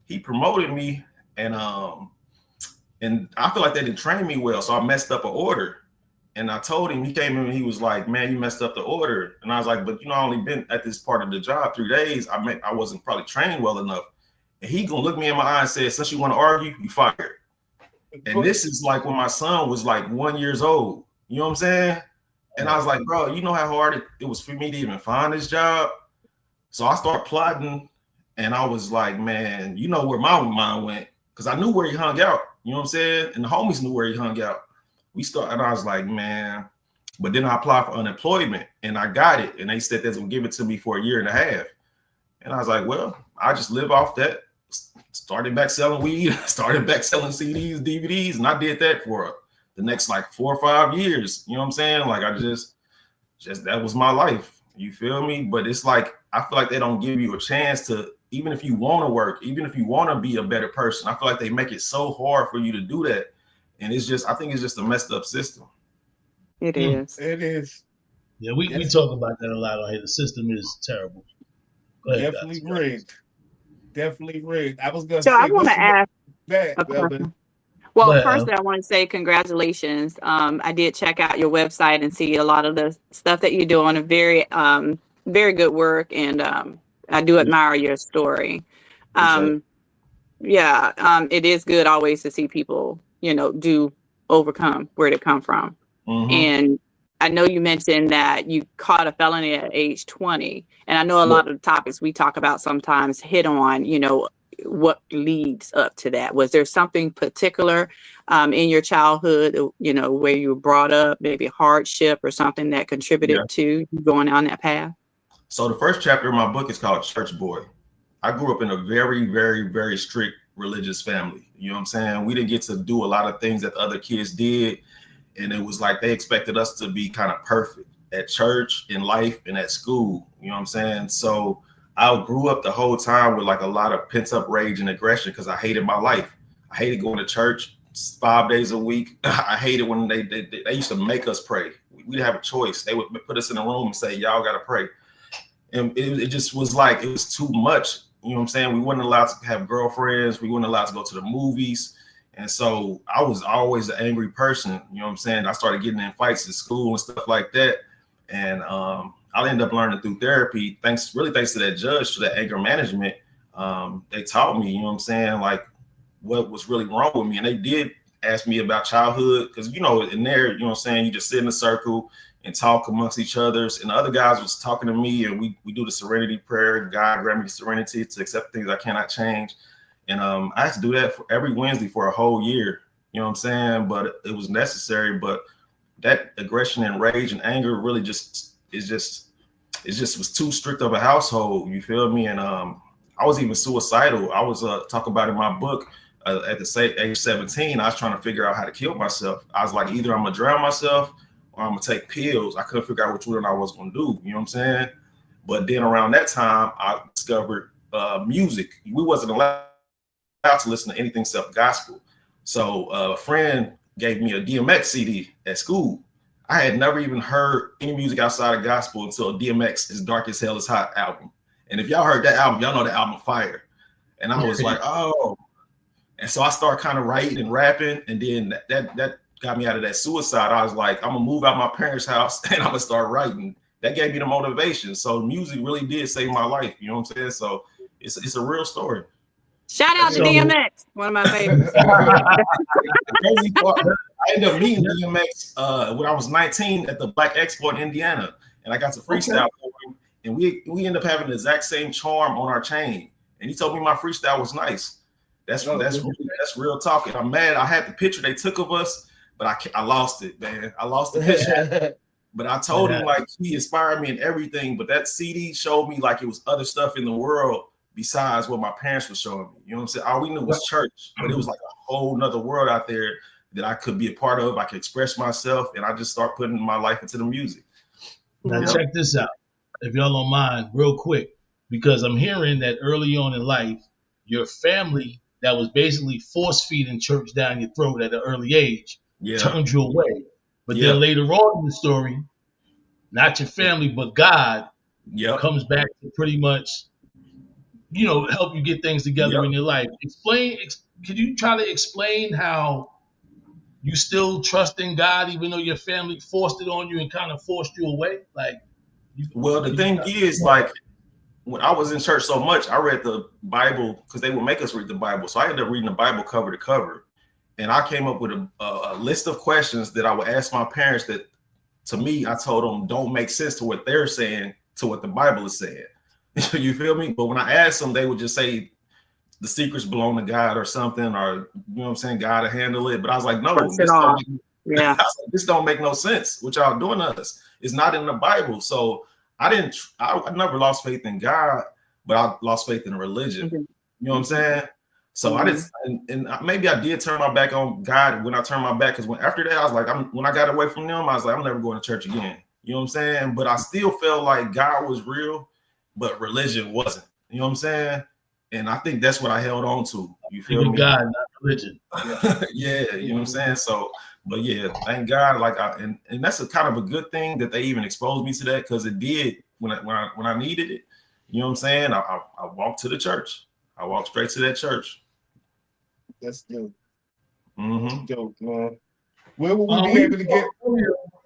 he promoted me, and I feel like they didn't train me well, so I messed up an order. And I told him, he came in and he was like, "Man, you messed up the order." And I was like, "But I only been at this part of the job 3 days. I wasn't probably trained well enough." And he gonna look me in my eye and say, "Since you want to argue, you fired." And this is like when my son was like 1 year old. You know what I'm saying? And I was like, "Bro, you know how hard it was for me to even find this job?" So I started plotting, and I was like, "Man, you know where my mind went?" Because I knew where he hung out. You know what I'm saying? And the homies knew where he hung out. And I was like, "Man," but then I applied for unemployment and I got it. And they said they was gonna give it to me for 1.5 years. And I was like, well, I just live off that. Started back selling weed, started back selling CDs, DVDs. And I did that for the next like 4 or 5 years. You know what I'm saying? Like, I just that was my life. You feel me? But it's like, I feel like they don't give you a chance to, even if you want to work, even if you want to be a better person, I feel like they make it so hard for you to do that. And it's just, I think it's just a messed up system. It is. It is. Yeah, we talk about that a lot on here. The system is terrible. Ahead, definitely rigged. Definitely rigged. I was gonna so say, I want to ask Well, first I want to say congratulations. I did check out your website and see a lot of the stuff that you're doing. A very good work, and I do admire your story. It is good always to see people, do overcome where they come from. Mm-hmm. And I know you mentioned that you caught a felony at age 20. And I know a lot of the topics we talk about sometimes hit on, what leads up to that. Was there something particular in your childhood, where you were brought up, maybe hardship or something that contributed to you going on that path? So the first chapter of my book is called Church Boy. I grew up in a very, very, very strict religious family. You know what I'm saying? We didn't get to do a lot of things that the other kids did. And it was like they expected us to be kind of perfect at church, in life, and at school. You know what I'm saying? So I grew up the whole time with like a lot of pent up rage and aggression because I hated my life. I hated going to church 5 days a week. I hated when they used to make us pray. We didn't have a choice. They would put us in a room and say, "Y'all got to pray." And it just was like, it was too much. You know what I'm saying? We weren't allowed to have girlfriends. We weren't allowed to go to the movies. And so I was always an angry person. You know what I'm saying? I started getting in fights at school and stuff like that. And I ended up learning through therapy, thanks to that judge, to that anger management. They taught me, you know what I'm saying, like what was really wrong with me. And they did ask me about childhood because, in there, you know what I'm saying, you just sit in a circle and talk amongst each other. And the other guys was talking to me, and we do the serenity prayer. God grant me the serenity to accept things I cannot change. And I had to do that every Wednesday for a whole year. You know what I'm saying? But it was necessary. But that aggression and rage and anger really just was too strict of a household. You feel me? And I was even suicidal. I was talk about in my book. at the age 17, I was trying to figure out how to kill myself. I was like, either I'm gonna drown myself or I'm gonna take pills. I couldn't figure out which one I was gonna do. You know what I'm saying? But then around that time, I discovered music. We wasn't allowed to listen to anything except gospel. So a friend gave me a DMX CD at school. I had never even heard any music outside of gospel until DMX "As Dark as Hell Is Hot" album. And if y'all heard that album, y'all know the album fire. And I was like, oh. And so I started kind of writing and rapping. And then that got me out of that suicide. I was like, I'm gonna move out my parents' house and I'm gonna start writing. That gave me the motivation. So music really did save my life. You know what I'm saying? So it's a real story. Shout out to DMX, one of my favorites. I ended up meeting DMX when I was 19 at the Black Expo in Indiana, and I got to freestyle for him. And we ended up having the exact same charm on our chain. And he told me my freestyle was nice. That's real talk. And I'm mad. I had the picture they took of us, but I lost it, man. I lost the picture. But I told him, like, he inspired me in everything. But that CD showed me like it was other stuff in the world besides what my parents were showing me. You know what I'm saying? All we knew was church, but it was like a whole nother world out there that I could be a part of. I could express myself, and I just start putting my life into the music. Now check this out, if y'all don't mind, real quick, because I'm hearing that early on in life, your family that was basically force feeding church down your throat at an early age turned you away. But then later on in the story, not your family, but God comes back to pretty much, you know, help you get things together in your life. Could you try to explain how you still trust in God, even though your family forced it on you and kind of forced you away? The thing is, like, when I was in church so much, I read the Bible because they would make us read the Bible. So I ended up reading the Bible cover to cover. And I came up with a list of questions that I would ask my parents that, to me, I told them don't make sense to what they're saying, to what the Bible is saying. You feel me? But when I asked them, they would just say the secrets belong to God or something, or, you know what I'm saying, God to handle it. But I was like, no, this don't make no sense. What y'all doing to us? It's not in the Bible. So I never lost faith in God, but I lost faith in religion. You know what I'm saying? So I didn't, and maybe I did turn my back on God when I turned my back, because after that I was like, when I got away from them, I was like, I'm never going to church again. You know what I'm saying? But I still felt like God was real, but religion wasn't. You know what I'm saying? And I think that's what I held on to. You feel me? God, not religion. Yeah, you know what I'm saying? So, but yeah, thank God. Like, and that's a kind of a good thing that they even exposed me to that, because it did when I needed it. You know what I'm saying? I walked to the church. I walked straight to that church. That's dope. Mm-hmm. Dope, man. Where will we be able to get?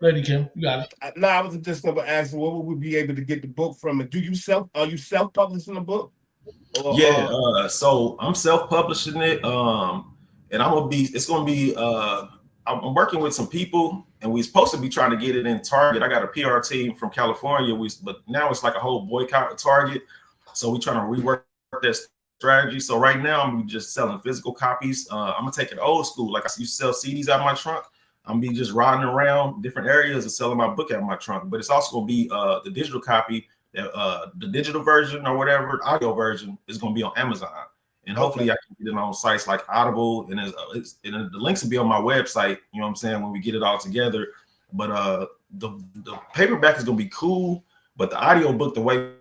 Ready, Kim? You got it. No, I was just going to ask, where will we be able to get the book from? Are you self-publishing the book? So I'm self-publishing it. And it's gonna be I'm working with some people, and we're supposed to be trying to get it in Target. I got a PR team from California, but now it's like a whole boycott of Target. So we're trying to rework that strategy. So right now I'm just selling physical copies. I'm gonna take it old school. Like I used to sell CDs out of my trunk. I'm gonna be just riding around different areas and selling my book out of my trunk. But it's also gonna be the digital copy. The digital version or whatever, audio version, is going to be on Amazon, and hopefully I can get it on sites like Audible, and the links will be on my website. You know what I'm saying, when we get it all together. But the paperback is going to be cool, but the audio book, the way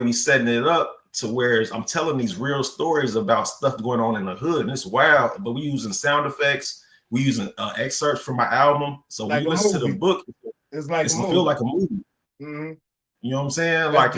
we setting it up to where I'm telling these real stories about stuff going on in the hood, and it's wild. But we using sound effects, we using excerpts from my album, so when you listen to the book, it's going to feel like a movie. Mm-hmm. You know what I'm saying? Like,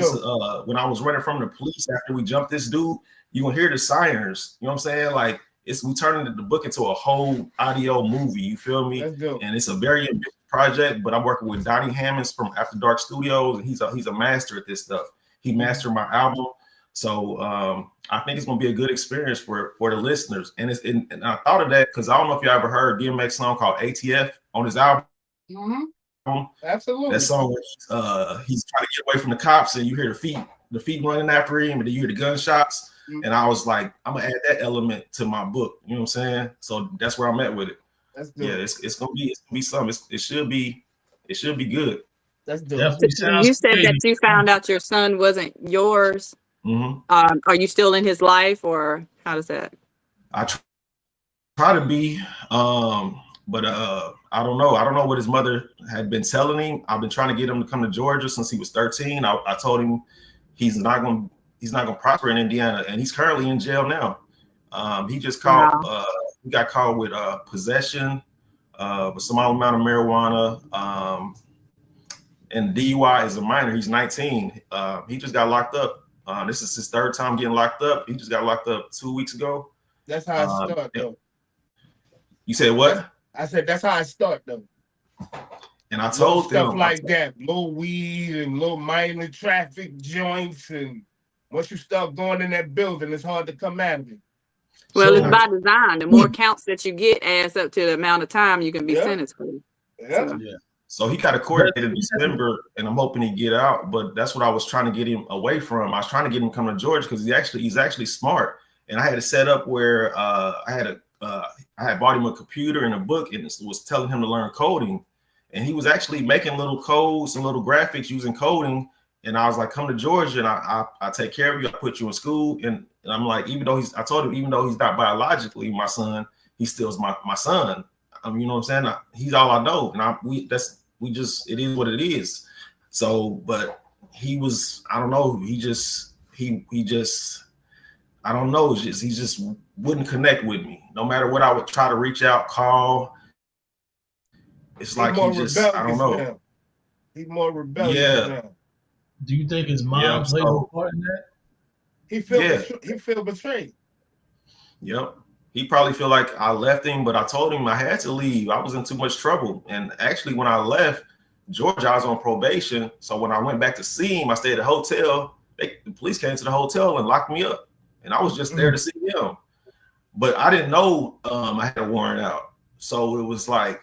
when I was running from the police after we jumped this dude, you gonna hear the sirens. You know what I'm saying? Like, we turning the book into a whole audio movie. You feel me? And it's a very ambitious project. But I'm working with Donnie Hammonds from After Dark Studios, and he's a master at this stuff. He mastered my album, so I think it's gonna be a good experience for the listeners. And and I thought of that because I don't know if you ever heard DMX song called ATF on his album. Mm-hmm. Absolutely. That song where he's trying to get away from the cops, and you hear the feet running after him, and then you hear the gunshots. Mm-hmm. And I was like, I'm gonna add that element to my book. You know what I'm saying? So that's where I'm at with it. That's dope. Yeah, it's gonna be something. It should be good. That's dope. You said that you found out your son wasn't yours. Mm-hmm. Are you still in his life, or how does that? I try to be, but I don't know. I don't know what his mother had been telling him. I've been trying to get him to come to Georgia since he was 13. I told him he's not going to prosper in Indiana, and he's currently in jail now. He just caught. He got caught with possession, with some amount of marijuana, and DUI as a minor. He's 19. He just got locked up. This is his third time getting locked up. He just got locked up 2 weeks ago. That's how I start, though. You said what? I said that's how I start, though. And I told them stuff like that, little weed and little minor traffic joints, and once you start going in that building, it's hard to come out of it. Well, it's by design. The more counts that you get adds up to the amount of time you can be sentenced for. So he got a court date in December, and I'm hoping he get out. But that's what I was trying to get him away from. I was trying to get him to come to Georgia because he's actually smart. And I had it set up where I had bought him a computer and a book, and was telling him to learn coding. And he was actually making little codes and little graphics using coding. And I was like, come to Georgia, and I take care of you. I put you in school. And I'm like, I told him, even though he's not biologically my son, he still's my son. You know what I'm saying? He's all I know. And it is what it is. So, but he was, I don't know. He just, I don't know. He just wouldn't connect with me. No matter what I would try to reach out, call. It's like he just, I don't know. Now. He's more rebellious now. Do you think his mom played a part in that? He feel betrayed. Yep. He probably feel like I left him, but I told him I had to leave. I was in too much trouble. And actually, when I left Georgia, I was on probation. So when I went back to see him, I stayed at a hotel. The police came to the hotel and locked me up. And I was just there to see him. But I didn't know I had a warrant out. So it was like,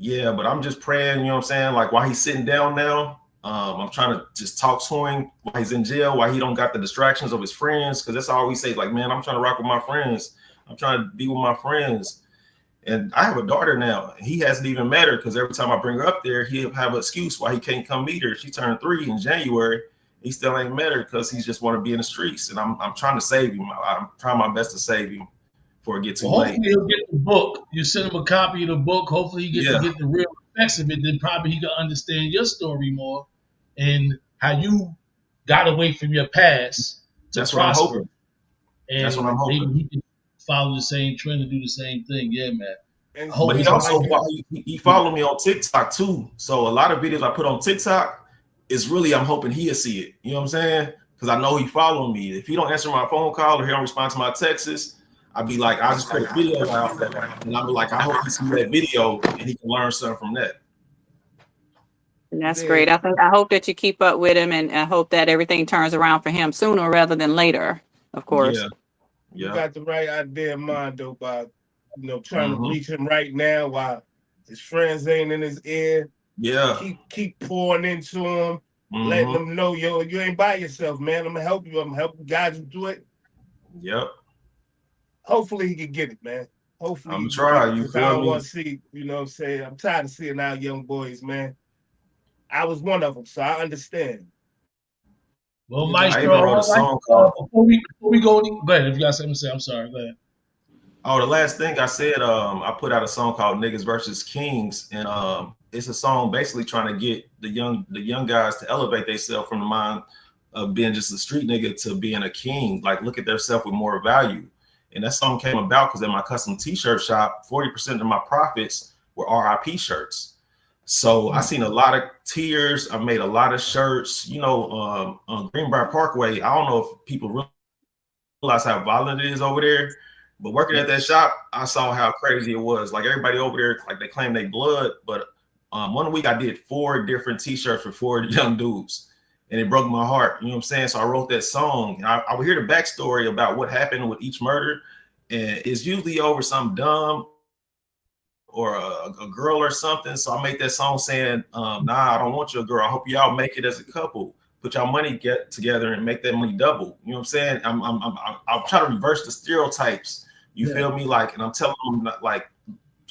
but I'm just praying, you know what I'm saying? Like while he's sitting down now, I'm trying to just talk to him while he's in jail, while he don't got the distractions of his friends. Cause that's all we say, like, man, I'm trying to rock with my friends. I'm trying to be with my friends. And I have a daughter now. He hasn't even met her because every time I bring her up there, he'll have an excuse why he can't come meet her. She turned 3 in January. He still ain't met her because he just want to be in the streets. And I'm trying to save him. I'm trying my best to save him before it gets too late. Hopefully he'll get the book. You send him a copy of the book. Hopefully he gets to get the real effects of it. Then probably he can understand your story more and how you got away from your past to That's prosper. What I'm hoping. And that's what I'm hoping. Maybe he can follow the same trend and do the same thing. Yeah, man. But he also he followed me on TikTok too. So a lot of videos I put on TikTok is really, I'm hoping he'll see it. You know what I'm saying? Because I know he followed me. If he don't answer my phone call or he don't respond to my texts, I'd be like, I'll just put a video out and I'll be like, I hope he sees that video and he can learn something from that. And that's great. I hope that you keep up with him, and I hope that everything turns around for him sooner rather than later, of course. You got the right idea in mind though, by trying to reach him right now while his friends ain't in his ear. Keep pouring into him, letting him know, yo, you ain't by yourself, man. I'm gonna help you. I'm gonna help guide you through it. Yep. Hopefully he can get it, man. Hopefully I'm trying. You feel I me? want to see, you know what I'm saying? I'm tired of seeing our young boys, man. I was one of them, so I understand. Well, Mystro, before we go ahead, if you got something to say, I'm sorry. Go ahead. Oh, the last thing I said, I put out a song called Niggas versus Kings, and it's a song basically trying to get the young guys to elevate themselves from the mind of being just a street nigga to being a king, like look at themselves with more value. And that song came about because in my custom t-shirt shop, 40% of my profits were RIP shirts. So I seen a lot of tears. I made a lot of shirts, on Greenbrier Parkway. I don't know if people realize how violent it is over there, but working at that shop, I saw how crazy it was. Like everybody over there, like they claim they blood, but 1 week I did 4 different t-shirts for 4 young dudes, and it broke my heart. You know what I'm saying? So I wrote that song. And I would hear the backstory about what happened with each murder, and it's usually over something dumb or a girl or something. So I made that song saying, nah, I don't want you a girl. I hope y'all make it as a couple. Put y'all money get together and make that money double. You know what I'm saying? I'm trying to reverse the stereotypes. You feel me? Like, and I'm telling them, like,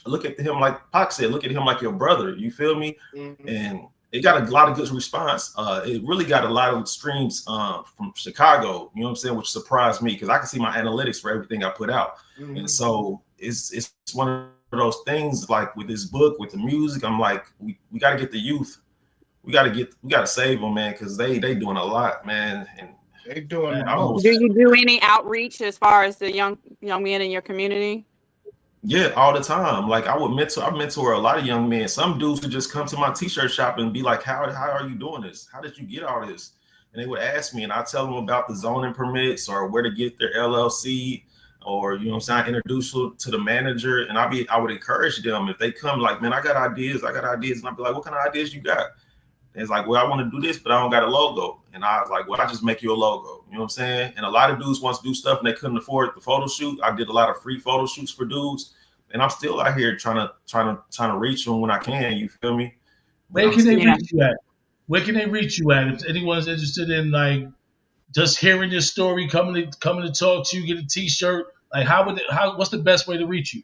look at him like Pac said, look at him like your brother. You feel me? And it got a lot of good response. It really got a lot of streams from Chicago, you know what I'm saying, which surprised me because I can see my analytics for everything I put out. And so it's one of those things, like with this book, with the music, I'm like, we got to get the youth. We got to save them, man, because they doing a lot, man. And they doing Do you do any outreach as far as the young men in your community? Yeah, all the time. Like I mentor a lot of young men. Some dudes would just come to my t-shirt shop and be like, how are you doing this? How did you get all this? And they would ask me, and I tell them about the zoning permits or where to get their LLC, or, you know what I'm saying, I introduce them to the manager, and I would encourage them if they come like, man, I got ideas. And I'd be like, what kind of ideas you got? And it's like, well, I want to do this, but I don't got a logo. And I was like, well, I just make you a logo. You know what I'm saying? And a lot of dudes want to do stuff and they couldn't afford the photo shoot. I did a lot of free photo shoots for dudes, and I'm still out here trying to reach them when I can. You feel me? Where can they reach you at? Where can they reach you at? If anyone's interested in like just hearing your story, coming to talk to you, get a t-shirt, like what's the best way to reach you?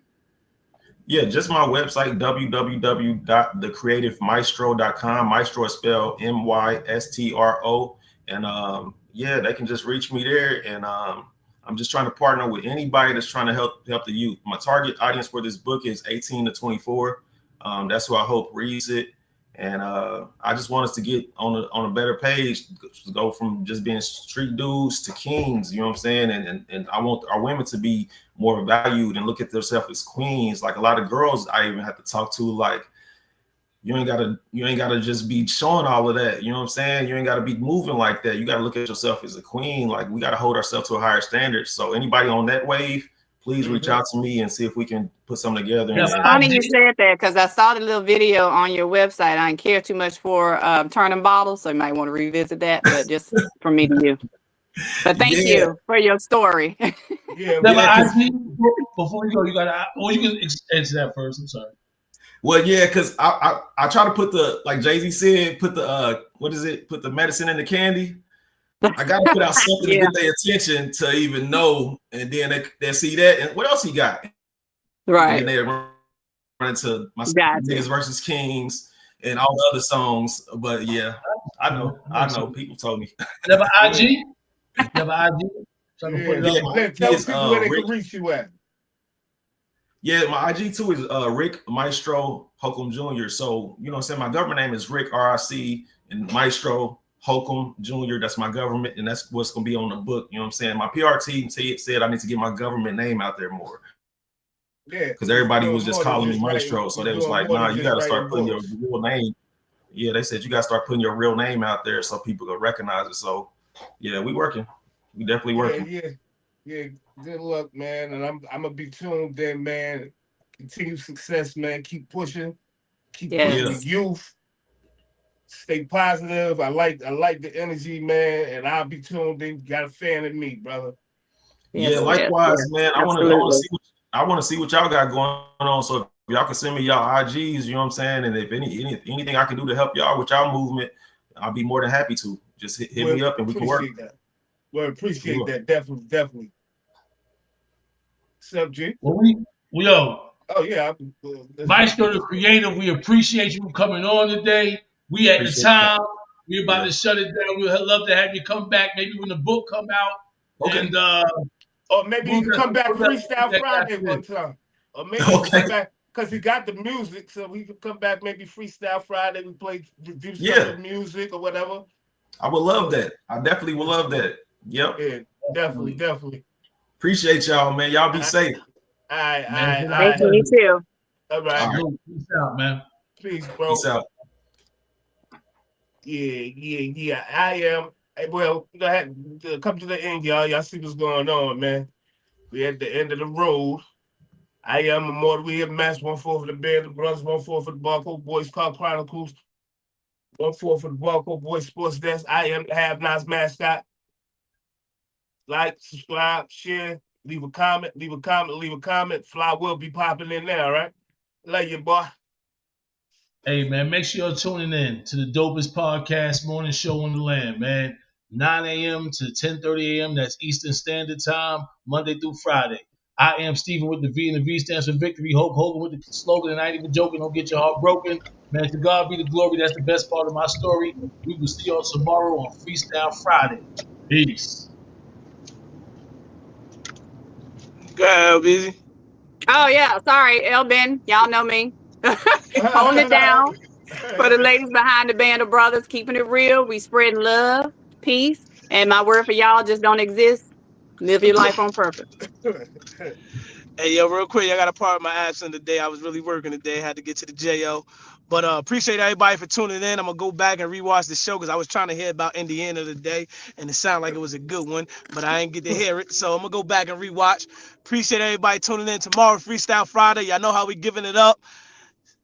Yeah, just my website, www.thecreativemystro.com. Mystro is spelled Mystro. And yeah, they can just reach me there. And I'm just trying to partner with anybody that's trying to help the youth. My target audience for this book is 18 to 24. That's who I hope reads it. And I just want us to get on a better page, to go from just being street dudes to kings, you know what I'm saying? And I want our women to be more valued and look at themselves as queens. Like a lot of girls I even have to talk to, like, you ain't gotta just be showing all of that, you know what I'm saying? You ain't gotta be moving like that. You gotta look at yourself as a queen. Like, we gotta hold ourselves to a higher standard. So anybody on that wave, please reach out to me and see if we can put something together. It's funny you said that, because I saw the little video on your website. I didn't care too much for turning bottles, so you might want to revisit that, but just from me to you. But thank you for your story. Before you go, you can answer that first. I'm sorry. Well, yeah, because I try to put the, like Jay-Z said, put the put the medicine in the candy. I gotta put out something to get their attention to even know, and then they see that, and what else he got? Right. And they run into my Niggas versus Kings and all the other songs. But yeah, I know. People told me. Never IG. Tell people where they can reach you at. Yeah, my IG too is Ric Mystro Holcomb Jr. So, you know what I'm saying? My government name is Ric, R-I-C, and Mystro Holcomb Jr. That's my government, and that's what's going to be on the book. You know what I'm saying? My PR team said I need to get my government name out there more. Yeah. Because everybody was just calling me Mystro. So they was like, nah, you got to start putting your real name. Yeah, they said you got to start putting your real name out there so people can recognize it. So, yeah, we working. We definitely working. Yeah. Good luck, man. And I'm going to be tuned in, man. Continue success, man. Keep pushing. Keep pushing the youth. Stay positive. I like the energy, man. And I'll be tuned in. You got a fan in me, brother. Yeah, likewise, man. I want to see what y'all got going on. So if y'all can send me y'all IGs, you know what I'm saying? And if anything I can do to help y'all with y'all movement, I'll be more than happy to. Just hit me up and we can work. That. Well, appreciate that. Definitely. What's up, G? Yo. Oh, yeah. Mystro the Creative, we appreciate you coming on today. We at the time. We about to shut it down. We'd love to have you come back, maybe when the book come out. Okay. And or maybe you can come back Freestyle Friday one time. Or maybe you can come back, because he got the music, so we could come back maybe Freestyle Friday. We do some music or whatever. I would love that. I definitely would love that. Yep. Yeah, definitely. Appreciate y'all, man. Y'all be safe. All right. Thank you, you too. All right. Peace out, man. Peace, bro. Peace out. Yeah. I am. Well, go ahead. Come to the end, y'all. Y'all see what's going on, man. We at the end of the road. I am Immortal. We have match 1-4 for the Band of Brothers, 1-4 for the Barcode Boys Car Chronicles, 1-4 for the Barcode Boys Sports Desk. I am the Have Nots mascot. Like, subscribe, share, leave a comment. Fly will be popping in there, all right? Love you, boy. Hey, man, make sure you're tuning in to the dopest podcast morning show on the land, man. 9 a.m. to 10:30 a.m. That's Eastern Standard Time, Monday through Friday. I am Steven with the V, and the V stands for Victory. Hope Hogan with the slogan, and I ain't even joking. Don't get your heart broken. Man, to God be the glory. That's the best part of my story. We will see y'all tomorrow on Freestyle Friday. Peace. Go ahead, Busy. Oh yeah, sorry, Elbin. Y'all know me. Holding it down for the ladies behind the band of brothers, keeping it real. We spreading love, peace, and my word for y'all just don't exist. Live your life on purpose. Hey, yo, real quick, I got a part of my absence today. I was really working today. Had to get to the JO. But appreciate everybody for tuning in. I'm going to go back and rewatch the show because I was trying to hear about Indiana today, and it sounded like it was a good one, but I didn't get to hear it. So I'm going to go back and rewatch. Appreciate everybody tuning in tomorrow, Freestyle Friday. Y'all know how we giving it up.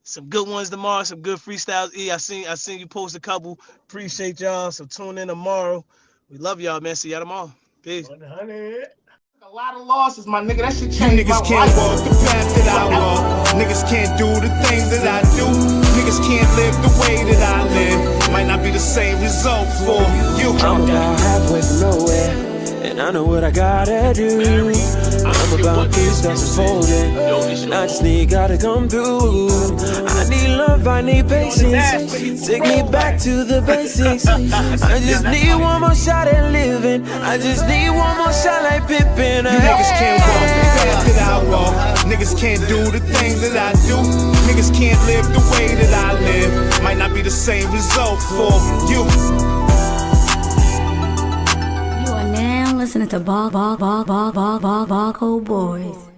Some good ones tomorrow, some good freestyles. I seen you post a couple. Appreciate y'all. So tune in tomorrow. We love y'all, man. See y'all tomorrow. Peace. 100. A lot of losses, my nigga. That shit changed Niggas can't walk the path that I walk. Niggas can't do the things that I do. Niggas can't live the way that I live. Might not be the same result for you. I'm about halfway from nowhere, and I know what I gotta do. I'm about peace that's unfolding, and I just need God to come through. I need love, I need patience. Take me back to the basics. I just need one more shot at living. I just need one more shot like Pippin. You niggas can't walk the path that I walk. Niggas can't do the things that I do. Niggas can't live the way that I live. Might not be the same result for you. You are now listening to Ball Boys.